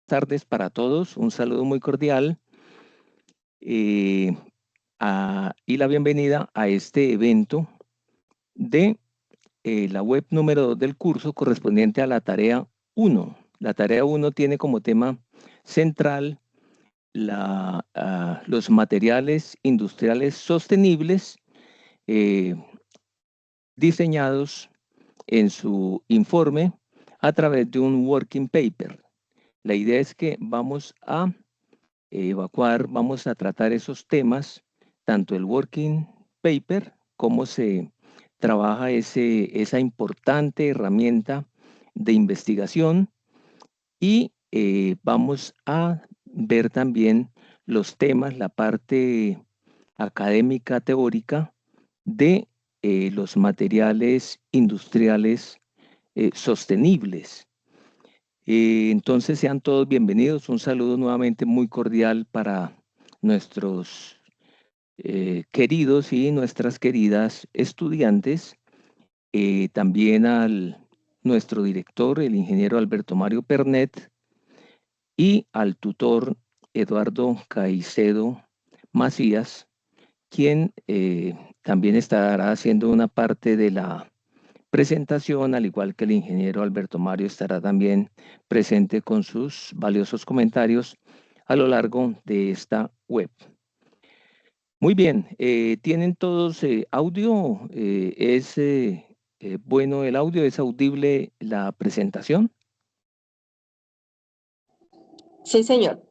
Tardes para todos, un saludo muy cordial y la bienvenida a este evento de la web número 2 del curso correspondiente a la tarea 1. La tarea 1 tiene como tema central los materiales industriales sostenibles diseñados en su informe a través de un working paper. La idea es que vamos a vamos a tratar esos temas, tanto el working paper, cómo se trabaja esa importante herramienta de investigación y vamos a ver también los temas, la parte académica teórica de los materiales industriales sostenibles. Entonces sean todos bienvenidos. Un saludo nuevamente muy cordial para nuestros queridos y nuestras queridas estudiantes. También nuestro director, el ingeniero Alberto Mario Pernet, y al tutor Eduardo Caicedo Macías, quien también estará haciendo una parte de la presentación, al igual que el ingeniero Alberto Mario estará también presente con sus valiosos comentarios a lo largo de esta web. Muy bien, ¿tienen todos audio? ¿Es bueno el audio? ¿Es audible la presentación? Sí, señor.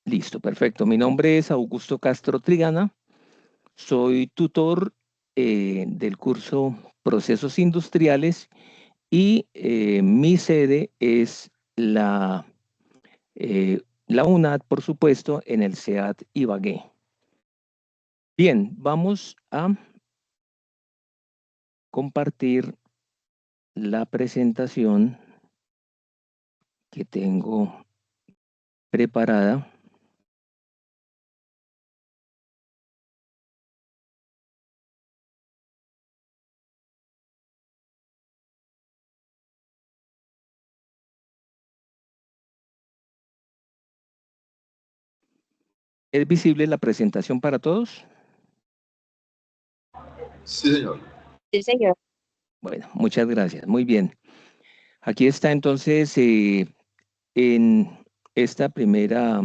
Listo, perfecto. Mi nombre es Augusto Castro Trigana. Soy tutor del curso Procesos Industriales y mi sede es la UNAD, por supuesto, en el SEAD Ibagué. Bien, vamos a compartir la presentación que tengo preparada. ¿Es visible la presentación para todos? Sí, señor. Sí, señor. Bueno, muchas gracias. Muy bien. Aquí está entonces en esta primera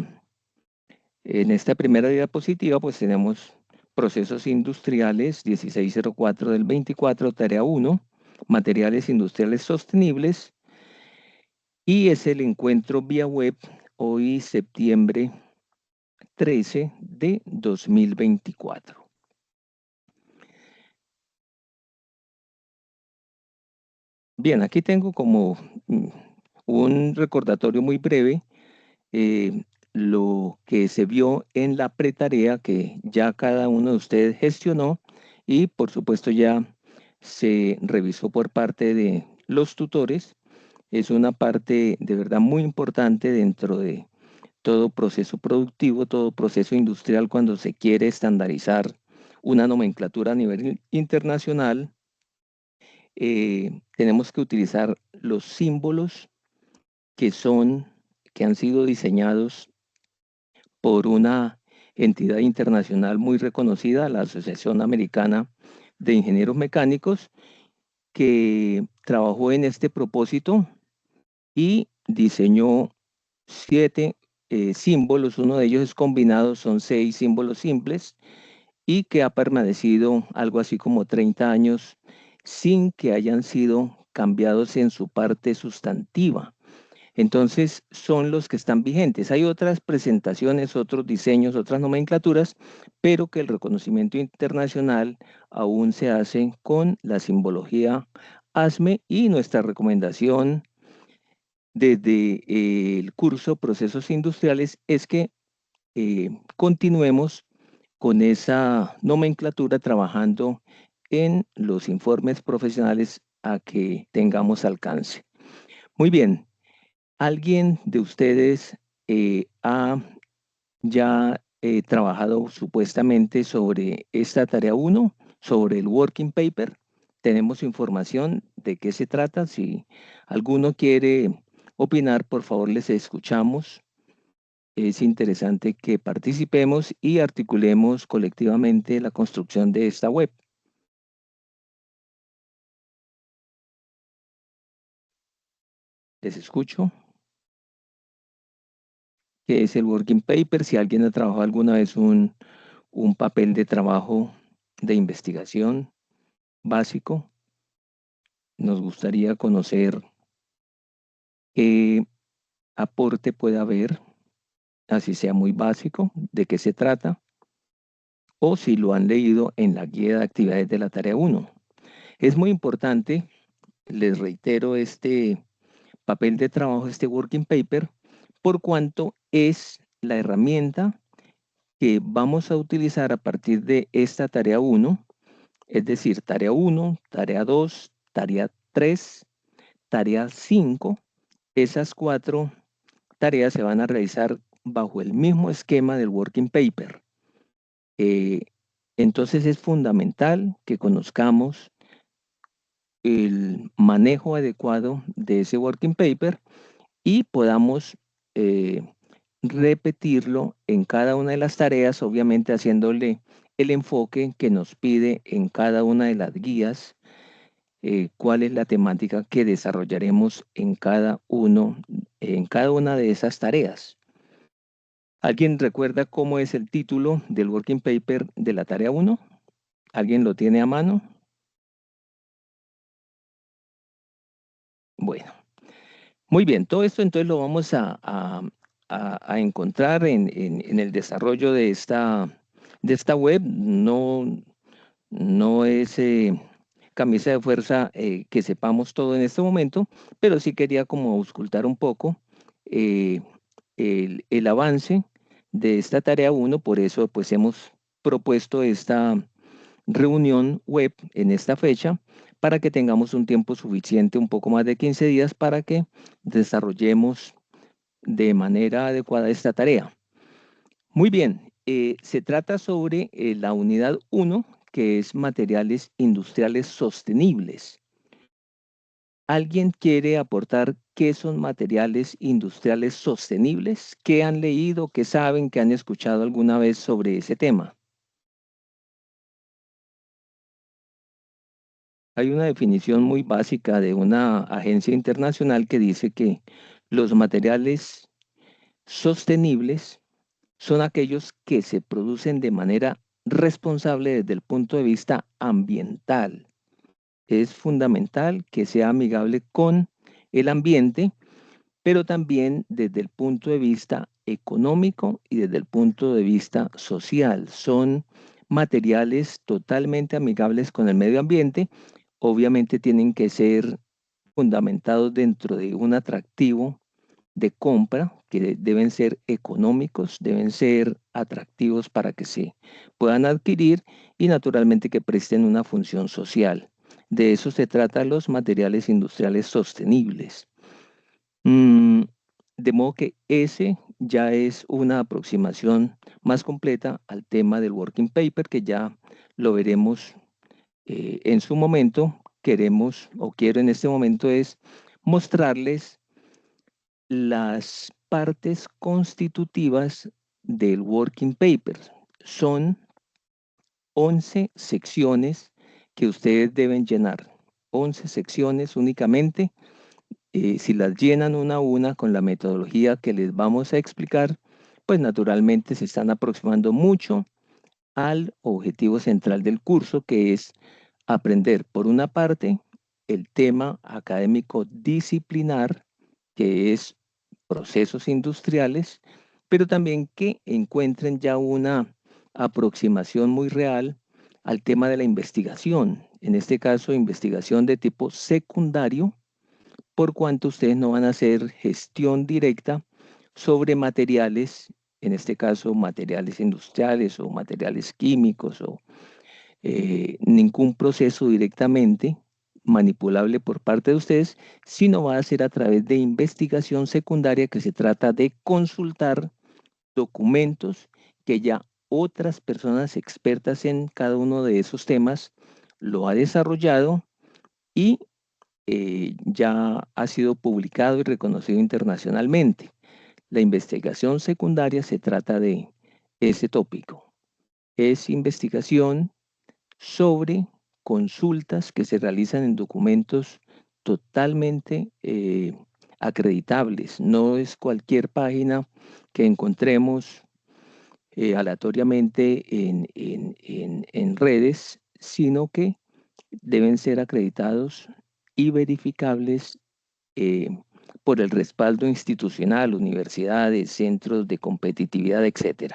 diapositiva, pues tenemos procesos industriales 1604 del 24, tarea 1, materiales industriales sostenibles, y es el encuentro vía web hoy septiembre 13 de 2024. Bien, aquí tengo como un recordatorio muy breve lo que se vio en la pretarea que ya cada uno de ustedes gestionó y por supuesto ya se revisó por parte de los tutores. Es una parte de verdad muy importante dentro de todo proceso productivo, todo proceso industrial cuando se quiere estandarizar una nomenclatura a nivel internacional. Tenemos que utilizar los símbolos que han sido diseñados por una entidad internacional muy reconocida, la Asociación Americana de Ingenieros Mecánicos, que trabajó en este propósito y diseñó 7 símbolos. Uno de ellos es combinado, son 6 símbolos simples y que ha permanecido algo así como 30 años sin que hayan sido cambiados en su parte sustantiva. Entonces, son los que están vigentes. Hay otras presentaciones, otros diseños, otras nomenclaturas, pero que el reconocimiento internacional aún se hace con la simbología ASME, y nuestra recomendación desde el curso Procesos Industriales es que continuemos con esa nomenclatura trabajando en los informes profesionales a que tengamos alcance. Muy bien. ¿Alguien de ustedes ha ya trabajado supuestamente sobre esta tarea 1, sobre el working paper? ¿Tenemos información de qué se trata? Si alguno quiere opinar, por favor, les escuchamos. Es interesante que participemos y articulemos colectivamente la construcción de esta web. Les escucho. ¿Qué es el working paper? Si alguien ha trabajado alguna vez un papel de trabajo de investigación básico, nos gustaría conocer qué aporte puede haber, así sea muy básico, de qué se trata, o si lo han leído en la guía de actividades de la tarea 1. Es muy importante, les reitero, este papel de trabajo, este working paper, por cuanto es la herramienta que vamos a utilizar a partir de esta tarea 1, es decir, tarea 1, tarea 2, tarea 3, tarea 5. Esas 4 tareas se van a realizar bajo el mismo esquema del working paper. Entonces es fundamental que conozcamos el manejo adecuado de ese working paper y podamos repetirlo en cada una de las tareas, obviamente haciéndole el enfoque que nos pide en cada una de las guías, cuál es la temática que desarrollaremos en cada una de esas tareas. ¿Alguien recuerda cómo es el título del working paper de la tarea 1? ¿Alguien lo tiene a mano? Bueno, muy bien, todo esto entonces lo vamos a encontrar en el desarrollo de esta web. No es camisa de fuerza que sepamos todo en este momento, pero sí quería como auscultar un poco eh, el avance de esta tarea 1, por eso pues hemos propuesto esta reunión web en esta fecha para que tengamos un tiempo suficiente, un poco más de 15 días, para que desarrollemos de manera adecuada esta tarea. Muy bien, se trata sobre la unidad 1, que es materiales industriales sostenibles. ¿Alguien quiere aportar qué son materiales industriales sostenibles? ¿Qué han leído, qué saben, qué han escuchado alguna vez sobre ese tema? Hay una definición muy básica de una agencia internacional que dice que los materiales sostenibles son aquellos que se producen de manera responsable desde el punto de vista ambiental. Es fundamental que sea amigable con el ambiente, pero también desde el punto de vista económico y desde el punto de vista social. Son materiales totalmente amigables con el medio ambiente. Obviamente tienen que ser fundamentados dentro de un atractivo de compra, que deben ser económicos, deben ser atractivos para que se puedan adquirir y naturalmente que presten una función social. De eso se trata los materiales industriales sostenibles. De modo que ese ya es una aproximación más completa al tema del working paper, que ya lo veremos en su momento. Queremos o quiero en este momento es mostrarles las partes constitutivas del working paper. Son 11 secciones que ustedes deben llenar. 11 secciones únicamente. Si las llenan una a una con la metodología que les vamos a explicar, pues naturalmente se están aproximando mucho al objetivo central del curso, que es aprender, por una parte, el tema académico disciplinar, que es procesos industriales, pero también que encuentren ya una aproximación muy real al tema de la investigación, en este caso investigación de tipo secundario, por cuanto ustedes no van a hacer gestión directa sobre materiales, en este caso materiales industriales o materiales químicos o ningún proceso directamente manipulable por parte de ustedes, sino va a ser a través de investigación secundaria, que se trata de consultar documentos que ya otras personas expertas en cada uno de esos temas lo ha desarrollado y ya ha sido publicado y reconocido internacionalmente. La investigación secundaria se trata de ese tópico. Es investigación sobre consultas que se realizan en documentos totalmente acreditables. No es cualquier página que encontremos aleatoriamente en redes, sino que deben ser acreditados y verificables por el respaldo institucional, universidades, centros de competitividad, etc.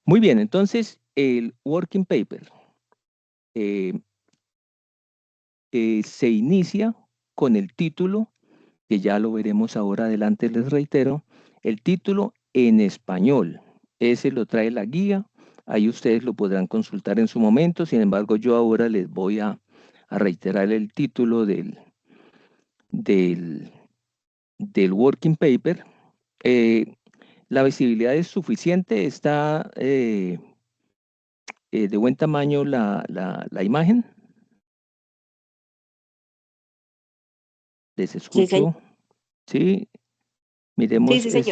Muy bien, entonces el working paper se inicia con el título, que ya lo veremos ahora adelante, les reitero, el título en español. Ese lo trae la guía, ahí ustedes lo podrán consultar en su momento, sin embargo yo ahora les voy a reiterar el título del working paper. La visibilidad es suficiente, está de buen tamaño la imagen. Les Sí, señor. escucho. Sí, miremos Sí, señor.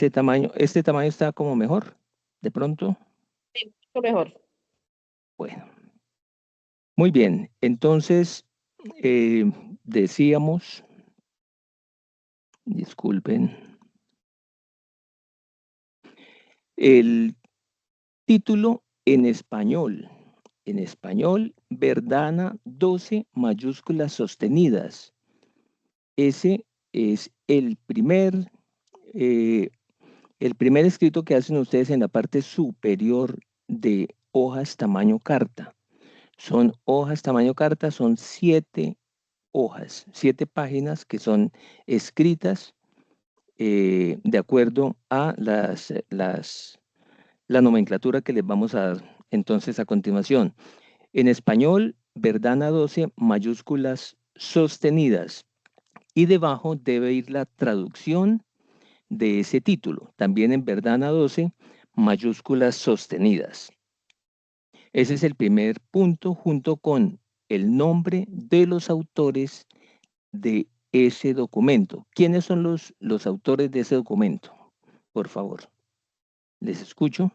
este tamaño está como mejor, de pronto. Sí, mucho mejor. Bueno, muy bien, entonces decíamos, disculpen, el título en español, Verdana 12 mayúsculas sostenidas. Ese es el primer escrito que hacen ustedes en la parte superior de hojas tamaño carta. Son hojas tamaño carta, son 7 hojas, 7 páginas que son escritas de acuerdo a la nomenclatura que les vamos a dar entonces a continuación. En español, Verdana 12, mayúsculas sostenidas. Y debajo debe ir la traducción de ese título, también en Verdana 12, mayúsculas sostenidas. Ese es el primer punto, junto con el nombre de los autores de ese documento. ¿Quiénes son los autores de ese documento? Por favor, les escucho.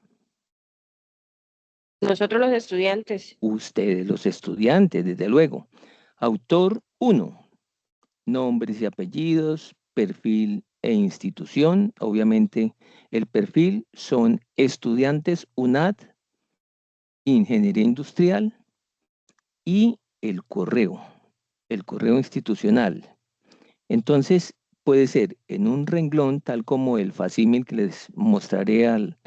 Nosotros los estudiantes. Ustedes, los estudiantes, desde luego. Autor 1, nombres y apellidos, perfil e institución. Obviamente, el perfil son estudiantes UNAD, Ingeniería Industrial, y el correo institucional. Entonces, puede ser en un renglón, tal como el facímil que les mostraré al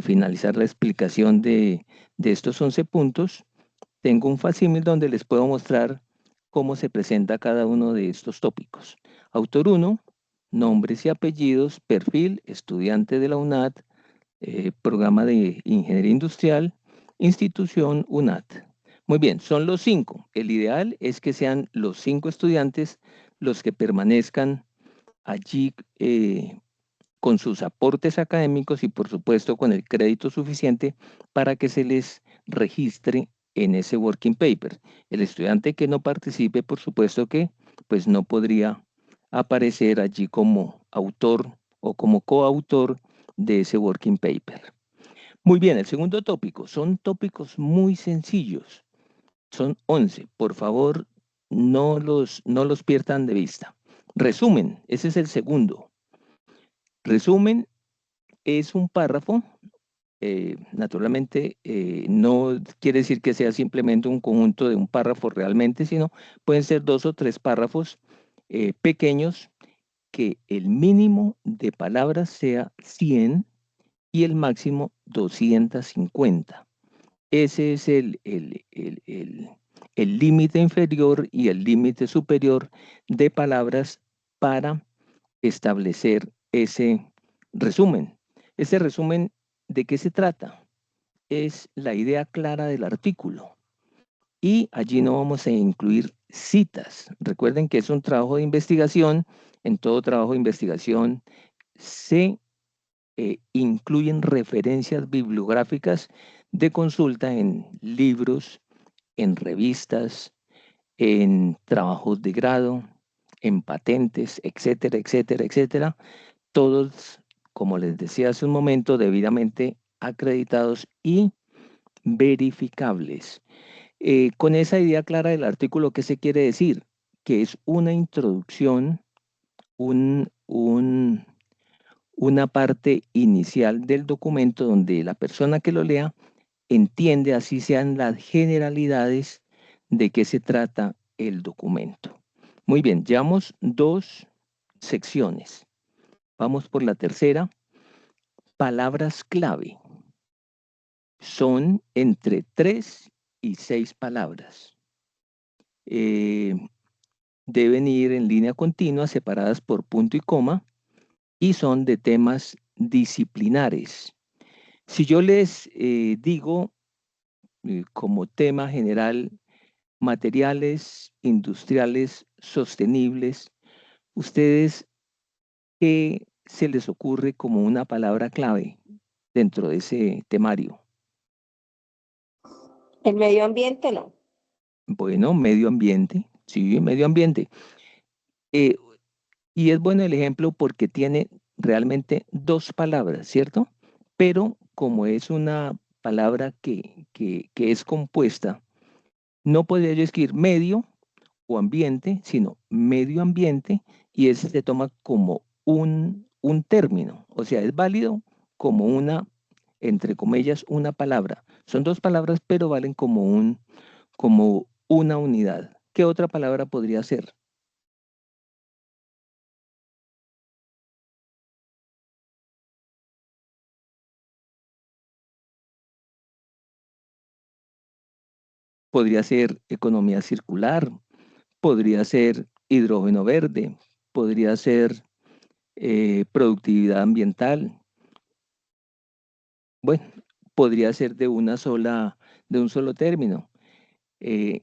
finalizar la explicación de estos 11 puntos. Tengo un facímil donde les puedo mostrar cómo se presenta cada uno de estos tópicos. Autor 1, nombres y apellidos, perfil, estudiante de la UNAD, programa de ingeniería industrial, institución UNAD. Muy bien, son los 5. El ideal es que sean los 5 estudiantes los que permanezcan allí con sus aportes académicos y por supuesto con el crédito suficiente para que se les registre en ese working paper. El estudiante que no participe, por supuesto que pues no podría aparecer allí como autor o como coautor de ese working paper. Muy bien, el segundo tópico, son tópicos muy sencillos, son 11, por favor no los pierdan de vista. Resumen, ese es el segundo. Resumen es un párrafo, naturalmente no quiere decir que sea simplemente un conjunto de un párrafo realmente, sino pueden ser 2 o 3 párrafos pequeños que el mínimo de palabras sea 100 y el máximo 250. Ese es el límite inferior y el límite superior de palabras para establecer ese resumen. Ese resumen, ¿de qué se trata? Es la idea clara del artículo. Y allí no vamos a incluir citas. Recuerden que es un trabajo de investigación. En todo trabajo de investigación se incluyen referencias bibliográficas de consulta en libros, en revistas, en trabajos de grado, en patentes, etcétera, etcétera, etcétera, todos, como les decía hace un momento, debidamente acreditados y verificables. Con esa idea clara del artículo, ¿qué se quiere decir? Que es una introducción, una parte inicial del documento donde la persona que lo lea entiende, así sean las generalidades de qué se trata el documento. Muy bien, llevamos 2 secciones. Vamos por la tercera. Palabras clave. Son entre 3 y 6 palabras. Deben ir en línea continua, separadas por punto y coma, y son de temas disciplinares. Si yo les digo como tema general materiales industriales sostenibles, ¿ustedes qué se les ocurre como una palabra clave dentro de ese temario? El medio ambiente no. Bueno, medio ambiente, sí, medio ambiente. Eh, y es bueno el ejemplo porque tiene realmente 2 palabras, ¿cierto? Pero como es una palabra que es compuesta, no podría yo escribir medio o ambiente, sino medio ambiente, y ese se toma como un término, o sea, es válido como una, entre comillas, una palabra. Son 2 palabras, pero valen como una unidad. ¿Qué otra palabra podría ser? Podría ser economía circular, podría ser hidrógeno verde, podría ser productividad ambiental. Bueno, podría ser de un solo término. eh,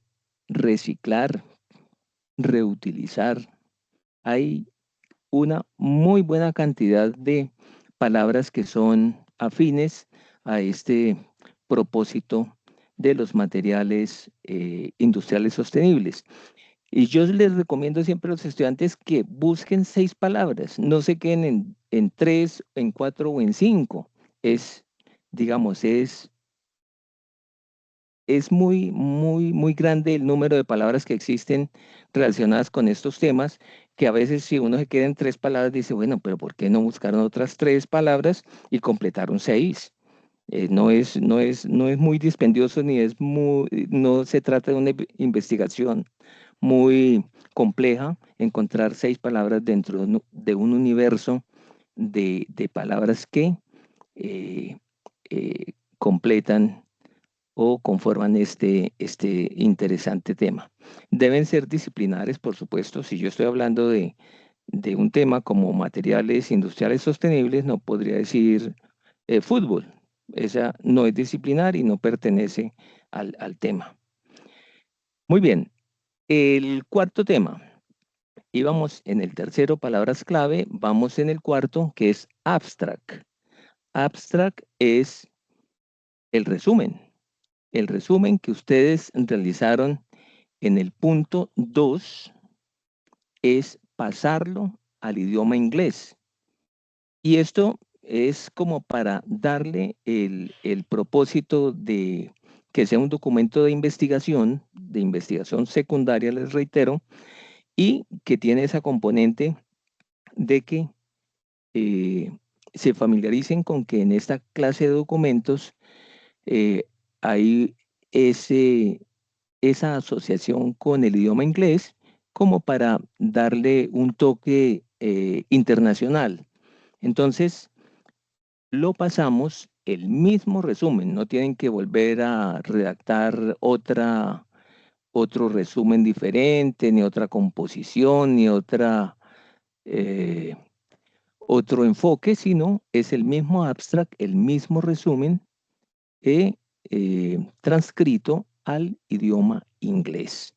reciclar, reutilizar. Hay una muy buena cantidad de palabras que son afines a este propósito de los materiales industriales sostenibles. Y yo les recomiendo siempre a los estudiantes que busquen 6 palabras, no se queden en 3, en 4 o en 5. Es, digamos, es muy, muy, muy grande el número de palabras que existen relacionadas con estos temas, que a veces si uno se queda en 3 palabras, dice, bueno, pero ¿por qué no buscaron otras 3 palabras y completaron 6? No es muy dispendioso ni no se trata de una investigación muy compleja encontrar 6 palabras dentro de un universo de palabras que eh, completan o conforman este interesante tema. Deben ser disciplinares, por supuesto. Si yo estoy hablando de un tema como materiales industriales sostenibles, no podría decir fútbol. Esa no es disciplinar y no pertenece al tema. Muy bien, el cuarto tema. Íbamos en el tercero, palabras clave, vamos en el cuarto, que es abstract. Abstract es el resumen. El resumen que ustedes realizaron en el punto 2 es pasarlo al idioma inglés. Y esto es como para darle el propósito de que sea un documento de investigación secundaria, les reitero, y que tiene esa componente de que eh, se familiaricen con que en esta clase de documentos eh, hay esa asociación con el idioma inglés como para darle un toque internacional. Entonces, lo pasamos el mismo resumen, no tienen que volver a redactar otro resumen diferente, ni otra composición, ni eh, otro enfoque, sino es el mismo abstract, el mismo resumen transcrito al idioma inglés.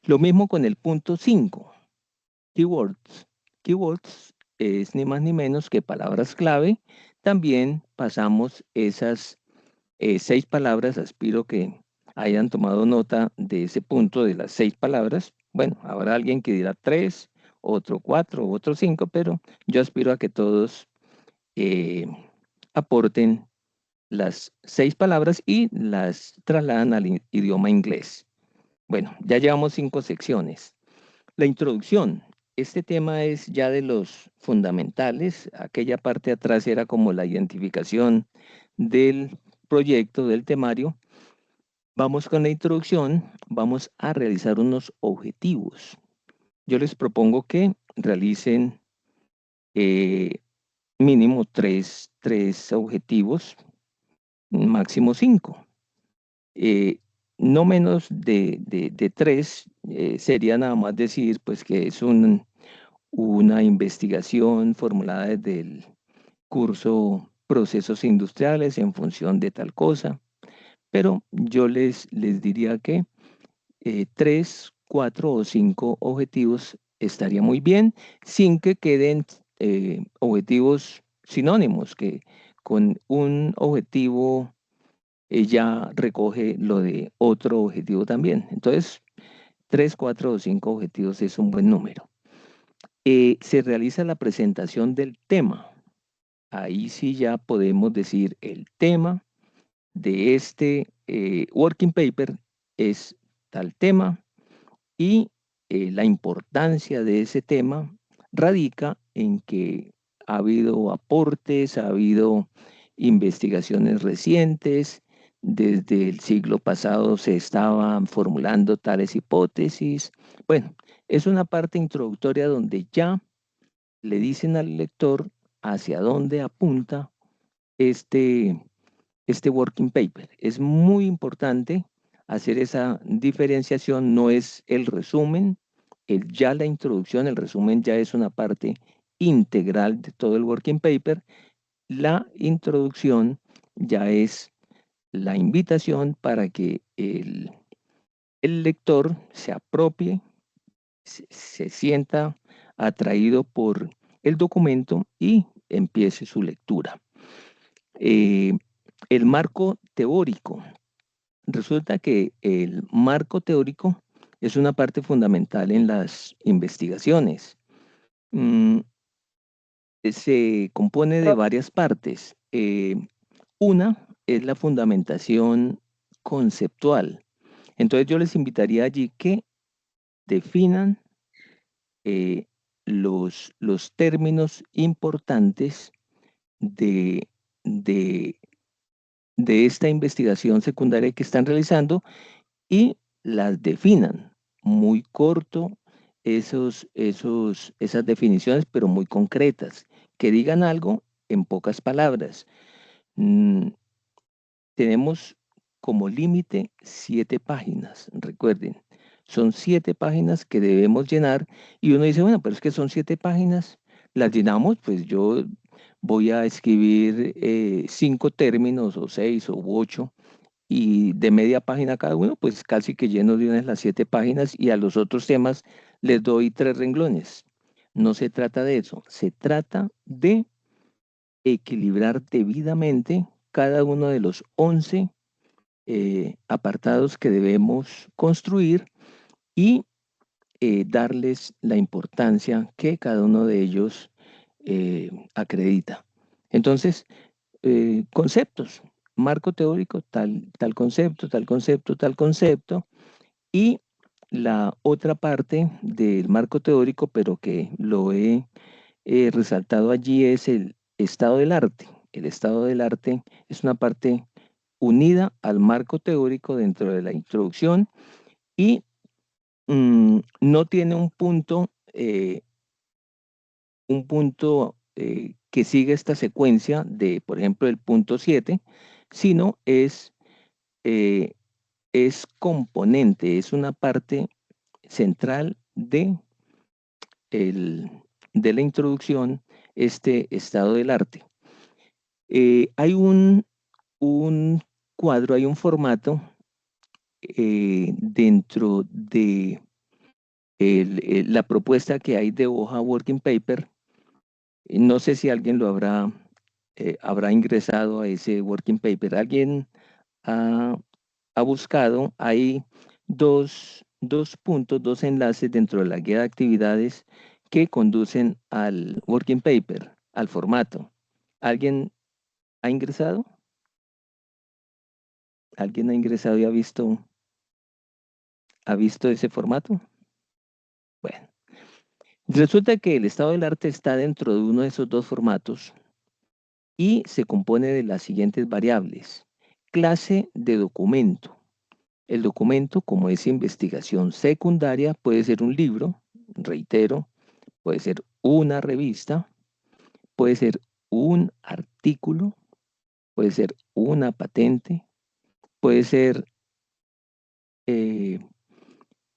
Lo mismo con el punto 5, keywords. Keywords es ni más ni menos que palabras clave. También pasamos esas 6 palabras. Aspiro que hayan tomado nota de ese punto de las 6 palabras. Bueno, habrá alguien que dirá 3 otro 4, otro 5, pero yo aspiro a que todos aporten las 6 palabras y las trasladan al idioma inglés. Bueno, ya llevamos 5 secciones. La introducción. Este tema es ya de los fundamentales. Aquella parte de atrás era como la identificación del proyecto, del temario. Vamos con la introducción. Vamos a realizar unos objetivos. Yo les propongo que realicen mínimo tres objetivos, máximo 5. No menos de 3, sería nada más decir pues que es una investigación formulada desde el curso Procesos Industriales en función de tal cosa, pero yo les diría que 3, 4 o 5 objetivos estaría muy bien, sin que queden objetivos sinónimos, que con un objetivo ya recoge lo de otro objetivo también. Entonces, 3, 4 o 5 objetivos es un buen número. Se realiza la presentación del tema. Ahí sí ya podemos decir el tema de este working paper es tal tema y la importancia de ese tema radica en que ha habido aportes, ha habido investigaciones recientes, desde el siglo pasado se estaban formulando tales hipótesis. Bueno, es una parte introductoria donde ya le dicen al lector hacia dónde apunta este, este working paper. Es muy importante hacer esa diferenciación, no es el resumen, ya la introducción, el resumen ya es una parte integral de todo el working paper. La introducción ya es la invitación para que el lector se apropie, se sienta atraído por el documento y empiece su lectura. El marco teórico. Resulta que el marco teórico es una parte fundamental en las investigaciones. Se compone de varias partes. Una es la fundamentación conceptual. Entonces yo les invitaría allí que definan los términos importantes de, de, de esta investigación secundaria que están realizando y las definan muy corto, esas definiciones, pero muy concretas, que digan algo en pocas palabras. Tenemos como límite 7 páginas, recuerden, son 7 páginas que debemos llenar y uno dice, bueno, pero es que son 7 páginas, las llenamos, pues yo voy a escribir 5 términos o 6 o 8 y de media página cada uno, pues casi que lleno de una vez las 7 páginas y a los otros temas les doy 3 renglones. No se trata de eso, se trata de equilibrar debidamente cada uno de los 11 apartados que debemos construir y darles la importancia que cada uno de ellos acredita. Entonces, conceptos, marco teórico, tal concepto, tal concepto, tal concepto, y la otra parte del marco teórico, pero que lo he resaltado allí, es el estado del arte. El estado del arte es una parte unida al marco teórico dentro de la introducción y no tiene un punto que siga esta secuencia de, por ejemplo, el punto 7, sino eh, es componente, es una parte central el, de la introducción, este estado del arte. Hay un cuadro, hay un formato dentro de la propuesta que hay de hoja working paper. No sé si alguien lo habrá ingresado a ese working paper. Alguien ha buscado, hay dos puntos, dos enlaces dentro de la guía de actividades que conducen al working paper, al formato. ¿Alguien ha ingresado? ¿Alguien ha ingresado y ha visto ese formato? Bueno, resulta que el estado del arte está dentro de uno de esos dos formatos y se compone de las siguientes variables. Clase de documento. El documento, como es investigación secundaria, puede ser un libro, reitero, puede ser una revista, puede ser un artículo, puede ser una patente, puede ser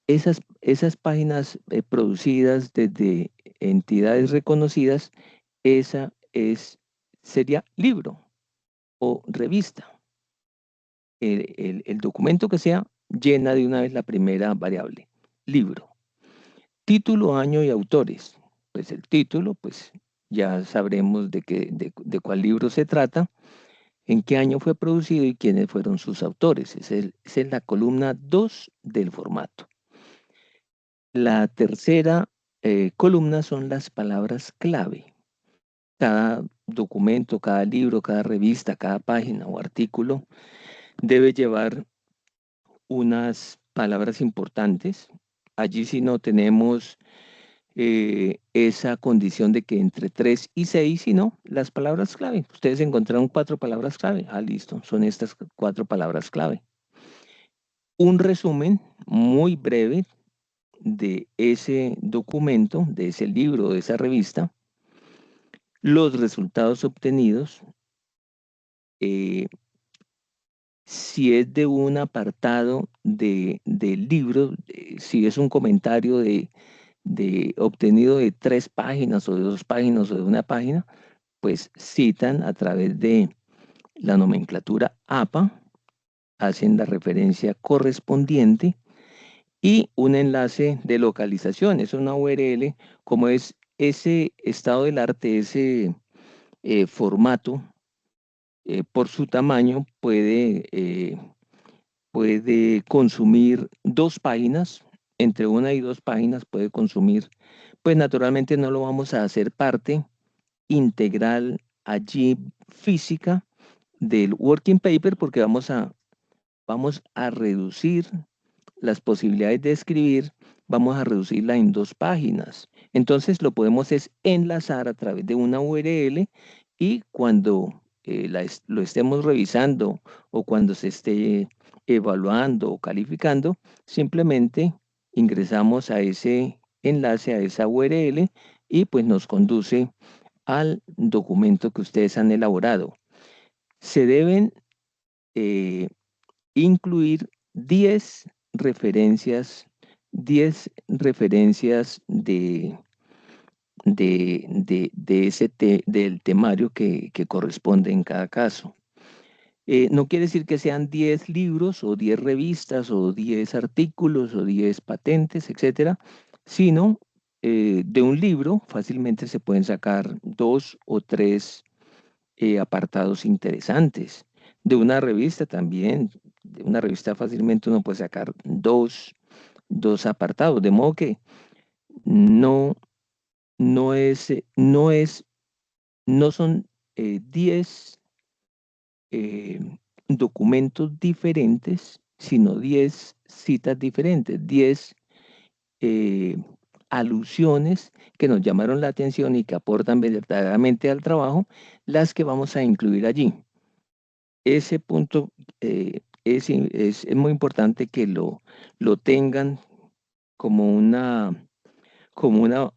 esas páginas producidas desde entidades reconocidas, sería libro o revista. El documento que sea llena de una vez la primera variable, libro. Título, año y autores. Pues el título, pues ya sabremos de cuál libro se trata, en qué año fue producido y quiénes fueron sus autores. Esa es la columna 2 del formato. La tercera columna son las palabras clave. Cada documento, cada libro, cada revista, cada página o artículo debe llevar unas palabras importantes. Allí si no tenemos esa condición de que entre 3 y 6, sino las palabras clave. Ustedes encontraron 4 palabras clave. Ah, listo, son estas 4 palabras clave. Un resumen muy breve de ese documento, de ese libro, de esa revista, los resultados obtenidos, si es de un apartado del libro, si es un comentario obtenido de 3 páginas o de 2 páginas o de una página, pues citan a través de la nomenclatura APA, hacen la referencia correspondiente y un enlace de localización, es una URL, como es ese estado del arte, ese formato, por su tamaño puede consumir 2 páginas, entre 1 y 2 páginas puede consumir, pues naturalmente no lo vamos a hacer parte integral allí física del working paper porque vamos a reducir las posibilidades de escribir, vamos a reducirla en 2 páginas. Entonces lo podemos es enlazar a través de una URL y cuando lo estemos revisando o cuando se esté evaluando o calificando, simplemente ingresamos a ese enlace, a esa URL y pues nos conduce al documento que ustedes han elaborado. Se deben incluir 10 referencias, 10 referencias del temario que corresponde en cada caso. No quiere decir que sean 10 libros o 10 revistas o 10 artículos o 10 patentes, etcétera, sino de un libro fácilmente se pueden sacar 2 o 3 apartados interesantes. De una revista también, de una revista fácilmente uno puede sacar dos apartados, de modo que no, no es, no son 10 documentos diferentes, sino 10 citas diferentes, 10 alusiones que nos llamaron la atención y que aportan verdaderamente al trabajo, las que vamos a incluir allí. Ese punto es muy importante que lo tengan como una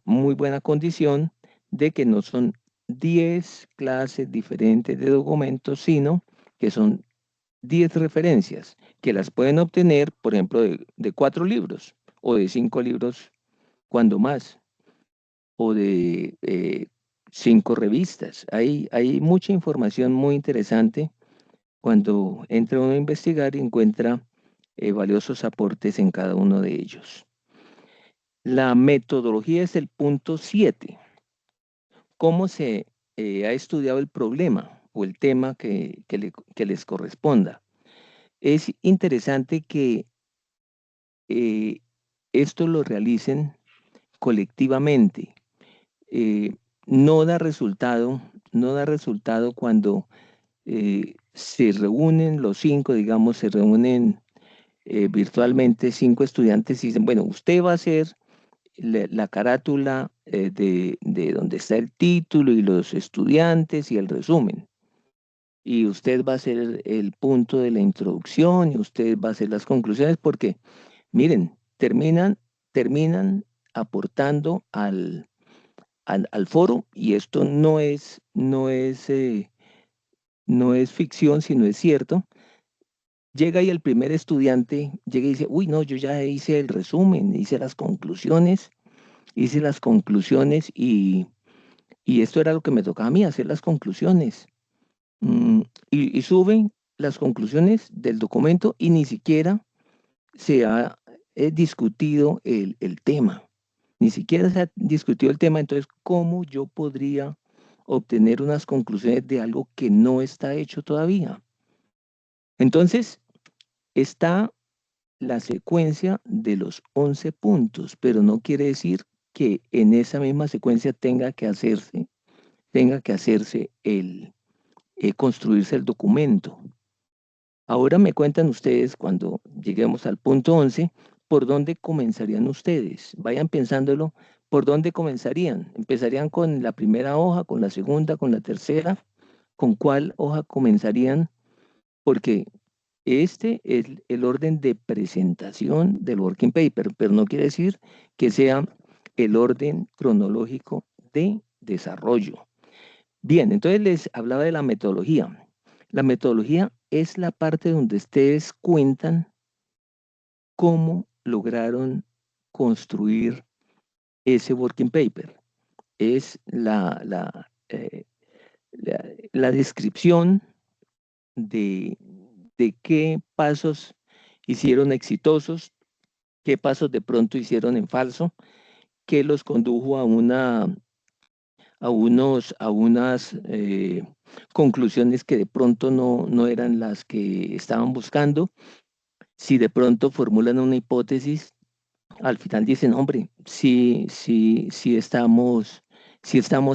muy buena condición de que no son 10 clases diferentes de documentos, sino que son 10 referencias que las pueden obtener, por ejemplo, de 4 libros o de 5 libros, cuando más, o de 5 revistas. Hay mucha información muy interesante cuando entra uno a investigar y encuentra valiosos aportes en cada uno de ellos. La metodología es el punto 7. ¿Cómo se ha estudiado el problema o el tema que les corresponda? Es interesante que esto lo realicen colectivamente. no da resultado cuando se reúnen los 5, digamos, se reúnen virtualmente 5 estudiantes y dicen, bueno, usted va a hacer la carátula de donde está el título y los estudiantes y el resumen. Y usted va a hacer el punto de la introducción y usted va a hacer las conclusiones porque, miren, terminan aportando al foro y esto no es ficción, sino es cierto. Llega y el primer estudiante llega y dice, uy, no, yo ya hice el resumen, hice las conclusiones y esto era lo que me tocaba a mí, hacer las conclusiones. Mm, y suben las conclusiones del documento y ni siquiera se ha discutido el tema. Ni siquiera se ha discutido el tema, entonces, ¿cómo yo podría obtener unas conclusiones de algo que no está hecho todavía? Entonces, está la secuencia de los 11 puntos, pero no quiere decir que en esa misma secuencia tenga que hacerse construirse el documento. Ahora me cuentan ustedes, cuando lleguemos al punto 11, ¿por dónde comenzarían ustedes? Vayan pensándolo, ¿por dónde comenzarían? ¿Empezarían con la primera hoja, con la segunda, con la tercera? ¿Con cuál hoja comenzarían? Porque este es el orden de presentación del working paper, pero no quiere decir que sea el orden cronológico de desarrollo. Bien, entonces les hablaba de la metodología. La metodología es la parte donde ustedes cuentan cómo lograron construir ese working paper. Es la descripción de, de qué pasos hicieron exitosos, qué pasos de pronto hicieron en falso, qué los condujo a unas conclusiones que de pronto no eran las que estaban buscando. Si de pronto formulan una hipótesis, al final dicen, hombre, sí estamos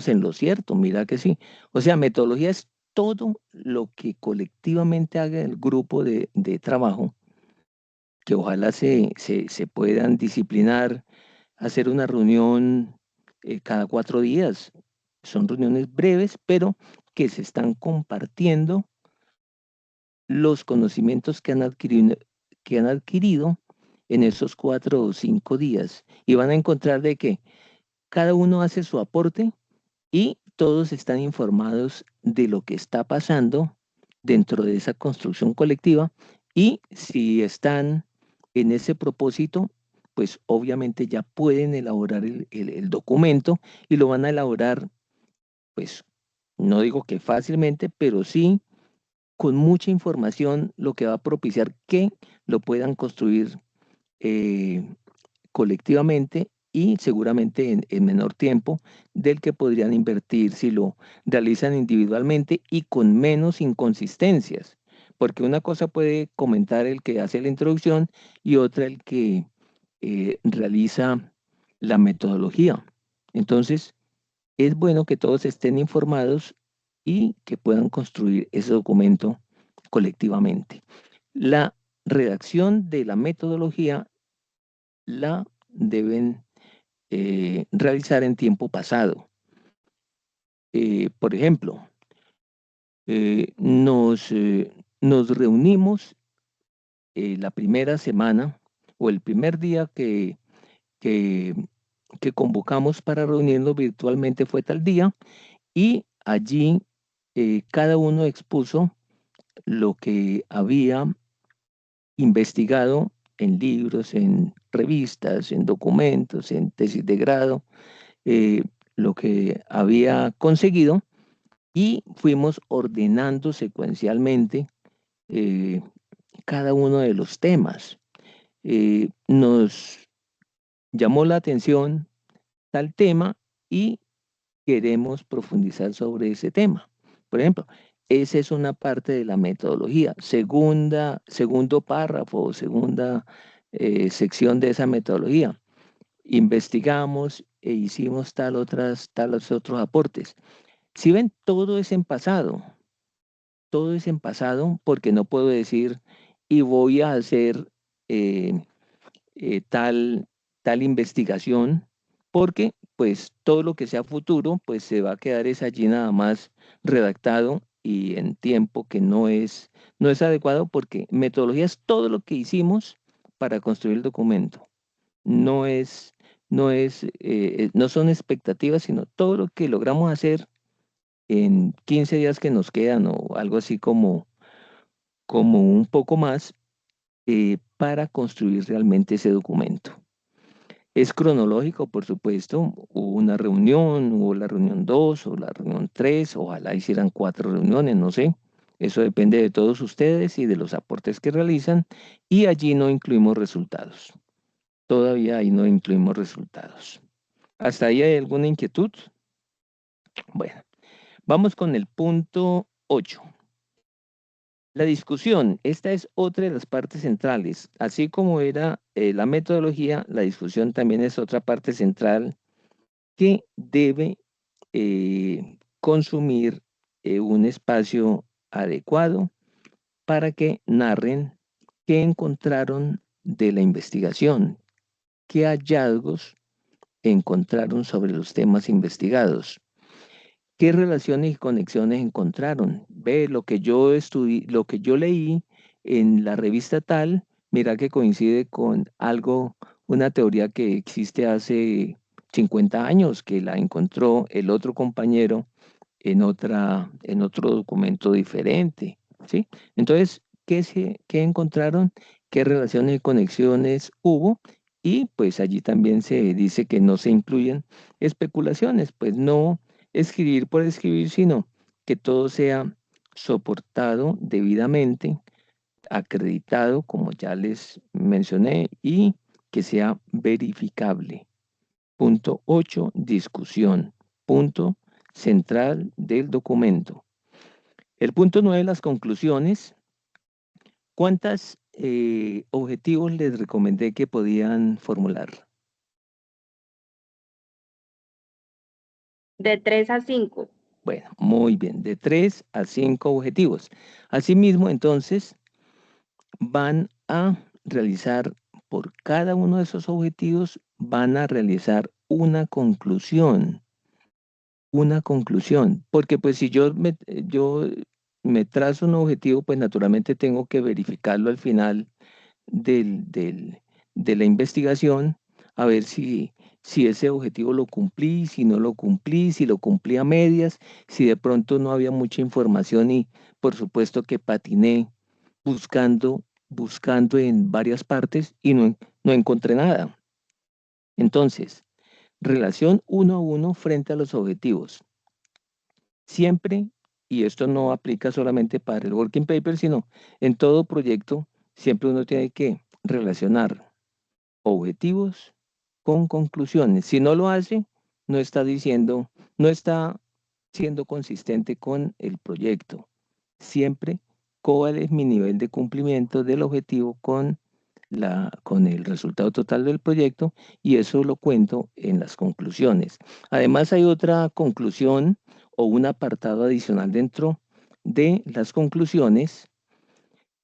en lo cierto, mira que sí. O sea, metodología es todo lo que colectivamente haga el grupo de trabajo, que ojalá se puedan disciplinar, hacer una reunión cada 4 días. Son reuniones breves, pero que se están compartiendo los conocimientos que han adquirido en esos 4 o 5 días. Y van a encontrar de que cada uno hace su aporte y todos están informados de lo que está pasando dentro de esa construcción colectiva. Y si están en ese propósito, pues obviamente ya pueden elaborar el documento y lo van a elaborar, pues no digo que fácilmente, pero sí con mucha información, lo que va a propiciar que lo puedan construir eh, colectivamente y seguramente en menor tiempo del que podrían invertir si lo realizan individualmente y con menos inconsistencias. Porque una cosa puede comentar el que hace la introducción y otra el que realiza la metodología. Entonces, es bueno que todos estén informados y que puedan construir ese documento colectivamente. La redacción de la metodología la deben realizar en tiempo pasado. Por ejemplo, nos reunimos la primera semana o el primer día que, que convocamos para reunirnos virtualmente fue tal día y allí cada uno expuso lo que había investigado en libros, en revistas, en documentos, en tesis de grado, lo que había conseguido y fuimos ordenando secuencialmente eh, cada uno de los temas. Nos llamó la atención tal tema y queremos profundizar sobre ese tema. Por ejemplo, esa es una parte de la metodología. Segundo párrafo, segunda sección de esa metodología. Investigamos e hicimos tales otros aportes. Si ven, todo es en pasado. Todo es en pasado porque no puedo decir y voy a hacer eh, tal investigación, porque pues todo lo que sea futuro, pues se va a quedar es allí nada más redactado y en tiempo que no es adecuado, porque metodología es todo lo que hicimos para construir el documento. No es, no son expectativas, sino todo lo que logramos hacer en 15 días que nos quedan o algo así como un poco más para construir realmente ese documento. Es cronológico, por supuesto. Hubo una reunión, hubo la reunión 2 o la reunión 3, ojalá hicieran 4 reuniones, no sé. Eso depende de todos ustedes y de los aportes que realizan. Y allí no incluimos resultados. Todavía ahí no incluimos resultados. ¿Hasta ahí hay alguna inquietud? Bueno, vamos con el punto 8. La discusión, esta es otra de las partes centrales. Así como era la metodología, la discusión también es otra parte central que debe consumir un espacio adecuado para que narren qué encontraron de la investigación, qué hallazgos encontraron sobre los temas investigados, qué relaciones y conexiones encontraron. Ve lo que yo estudié, lo que yo leí en la revista tal, mira que coincide con algo, una teoría que existe hace 50 años, que la encontró el otro compañero en otro documento diferente, ¿sí? Entonces, qué encontraron? ¿Qué relaciones y conexiones hubo? Y pues allí también se dice que no se incluyen especulaciones, pues no escribir por escribir, sino que todo sea soportado debidamente, acreditado, como ya les mencioné, y que sea verificable. Punto 8, discusión. Punto central del documento. El punto 9, las conclusiones. ¿Cuántos objetivos les recomendé que podían formular? De 3 a 5. Bueno, muy bien, de 3 a 5 objetivos. Asimismo, entonces, van a realizar por cada uno de esos objetivos, van a realizar una conclusión, porque pues si yo me trazo un objetivo, pues naturalmente tengo que verificarlo al final del, del- de la investigación, a ver si ese objetivo lo cumplí, si no lo cumplí, si lo cumplí a medias, si de pronto no había mucha información y por supuesto que patiné buscando en varias partes y no encontré nada. Entonces, relación uno a uno frente a los objetivos. Siempre, y esto no aplica solamente para el working paper, sino en todo proyecto, siempre uno tiene que relacionar objetivos con conclusiones. Si no lo hace, no está diciendo, no está siendo consistente con el proyecto. Siempre, ¿cuál es mi nivel de cumplimiento del objetivo con el resultado total del proyecto? Y eso lo cuento en las conclusiones. Además, hay otra conclusión o un apartado adicional dentro de las conclusiones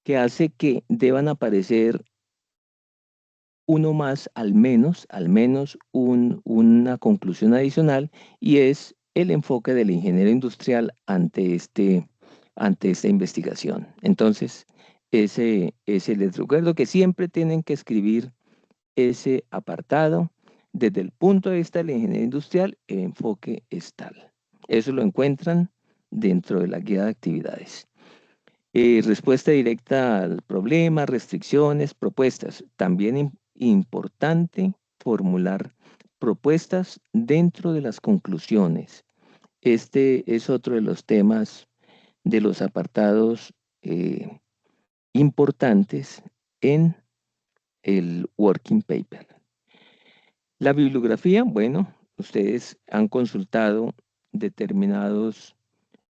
que hace que deban aparecer uno más, al menos una conclusión adicional, y es el enfoque del ingeniero industrial ante esta investigación. Entonces, ese les recuerdo que siempre tienen que escribir ese apartado. Desde el punto de vista del ingeniero industrial, el enfoque es tal. Eso lo encuentran dentro de la guía de actividades. Respuesta directa al problema, restricciones, propuestas. También importante formular propuestas dentro de las conclusiones. Este es otro de los temas de los apartados importantes en el working paper. La bibliografía, bueno, ustedes han consultado determinados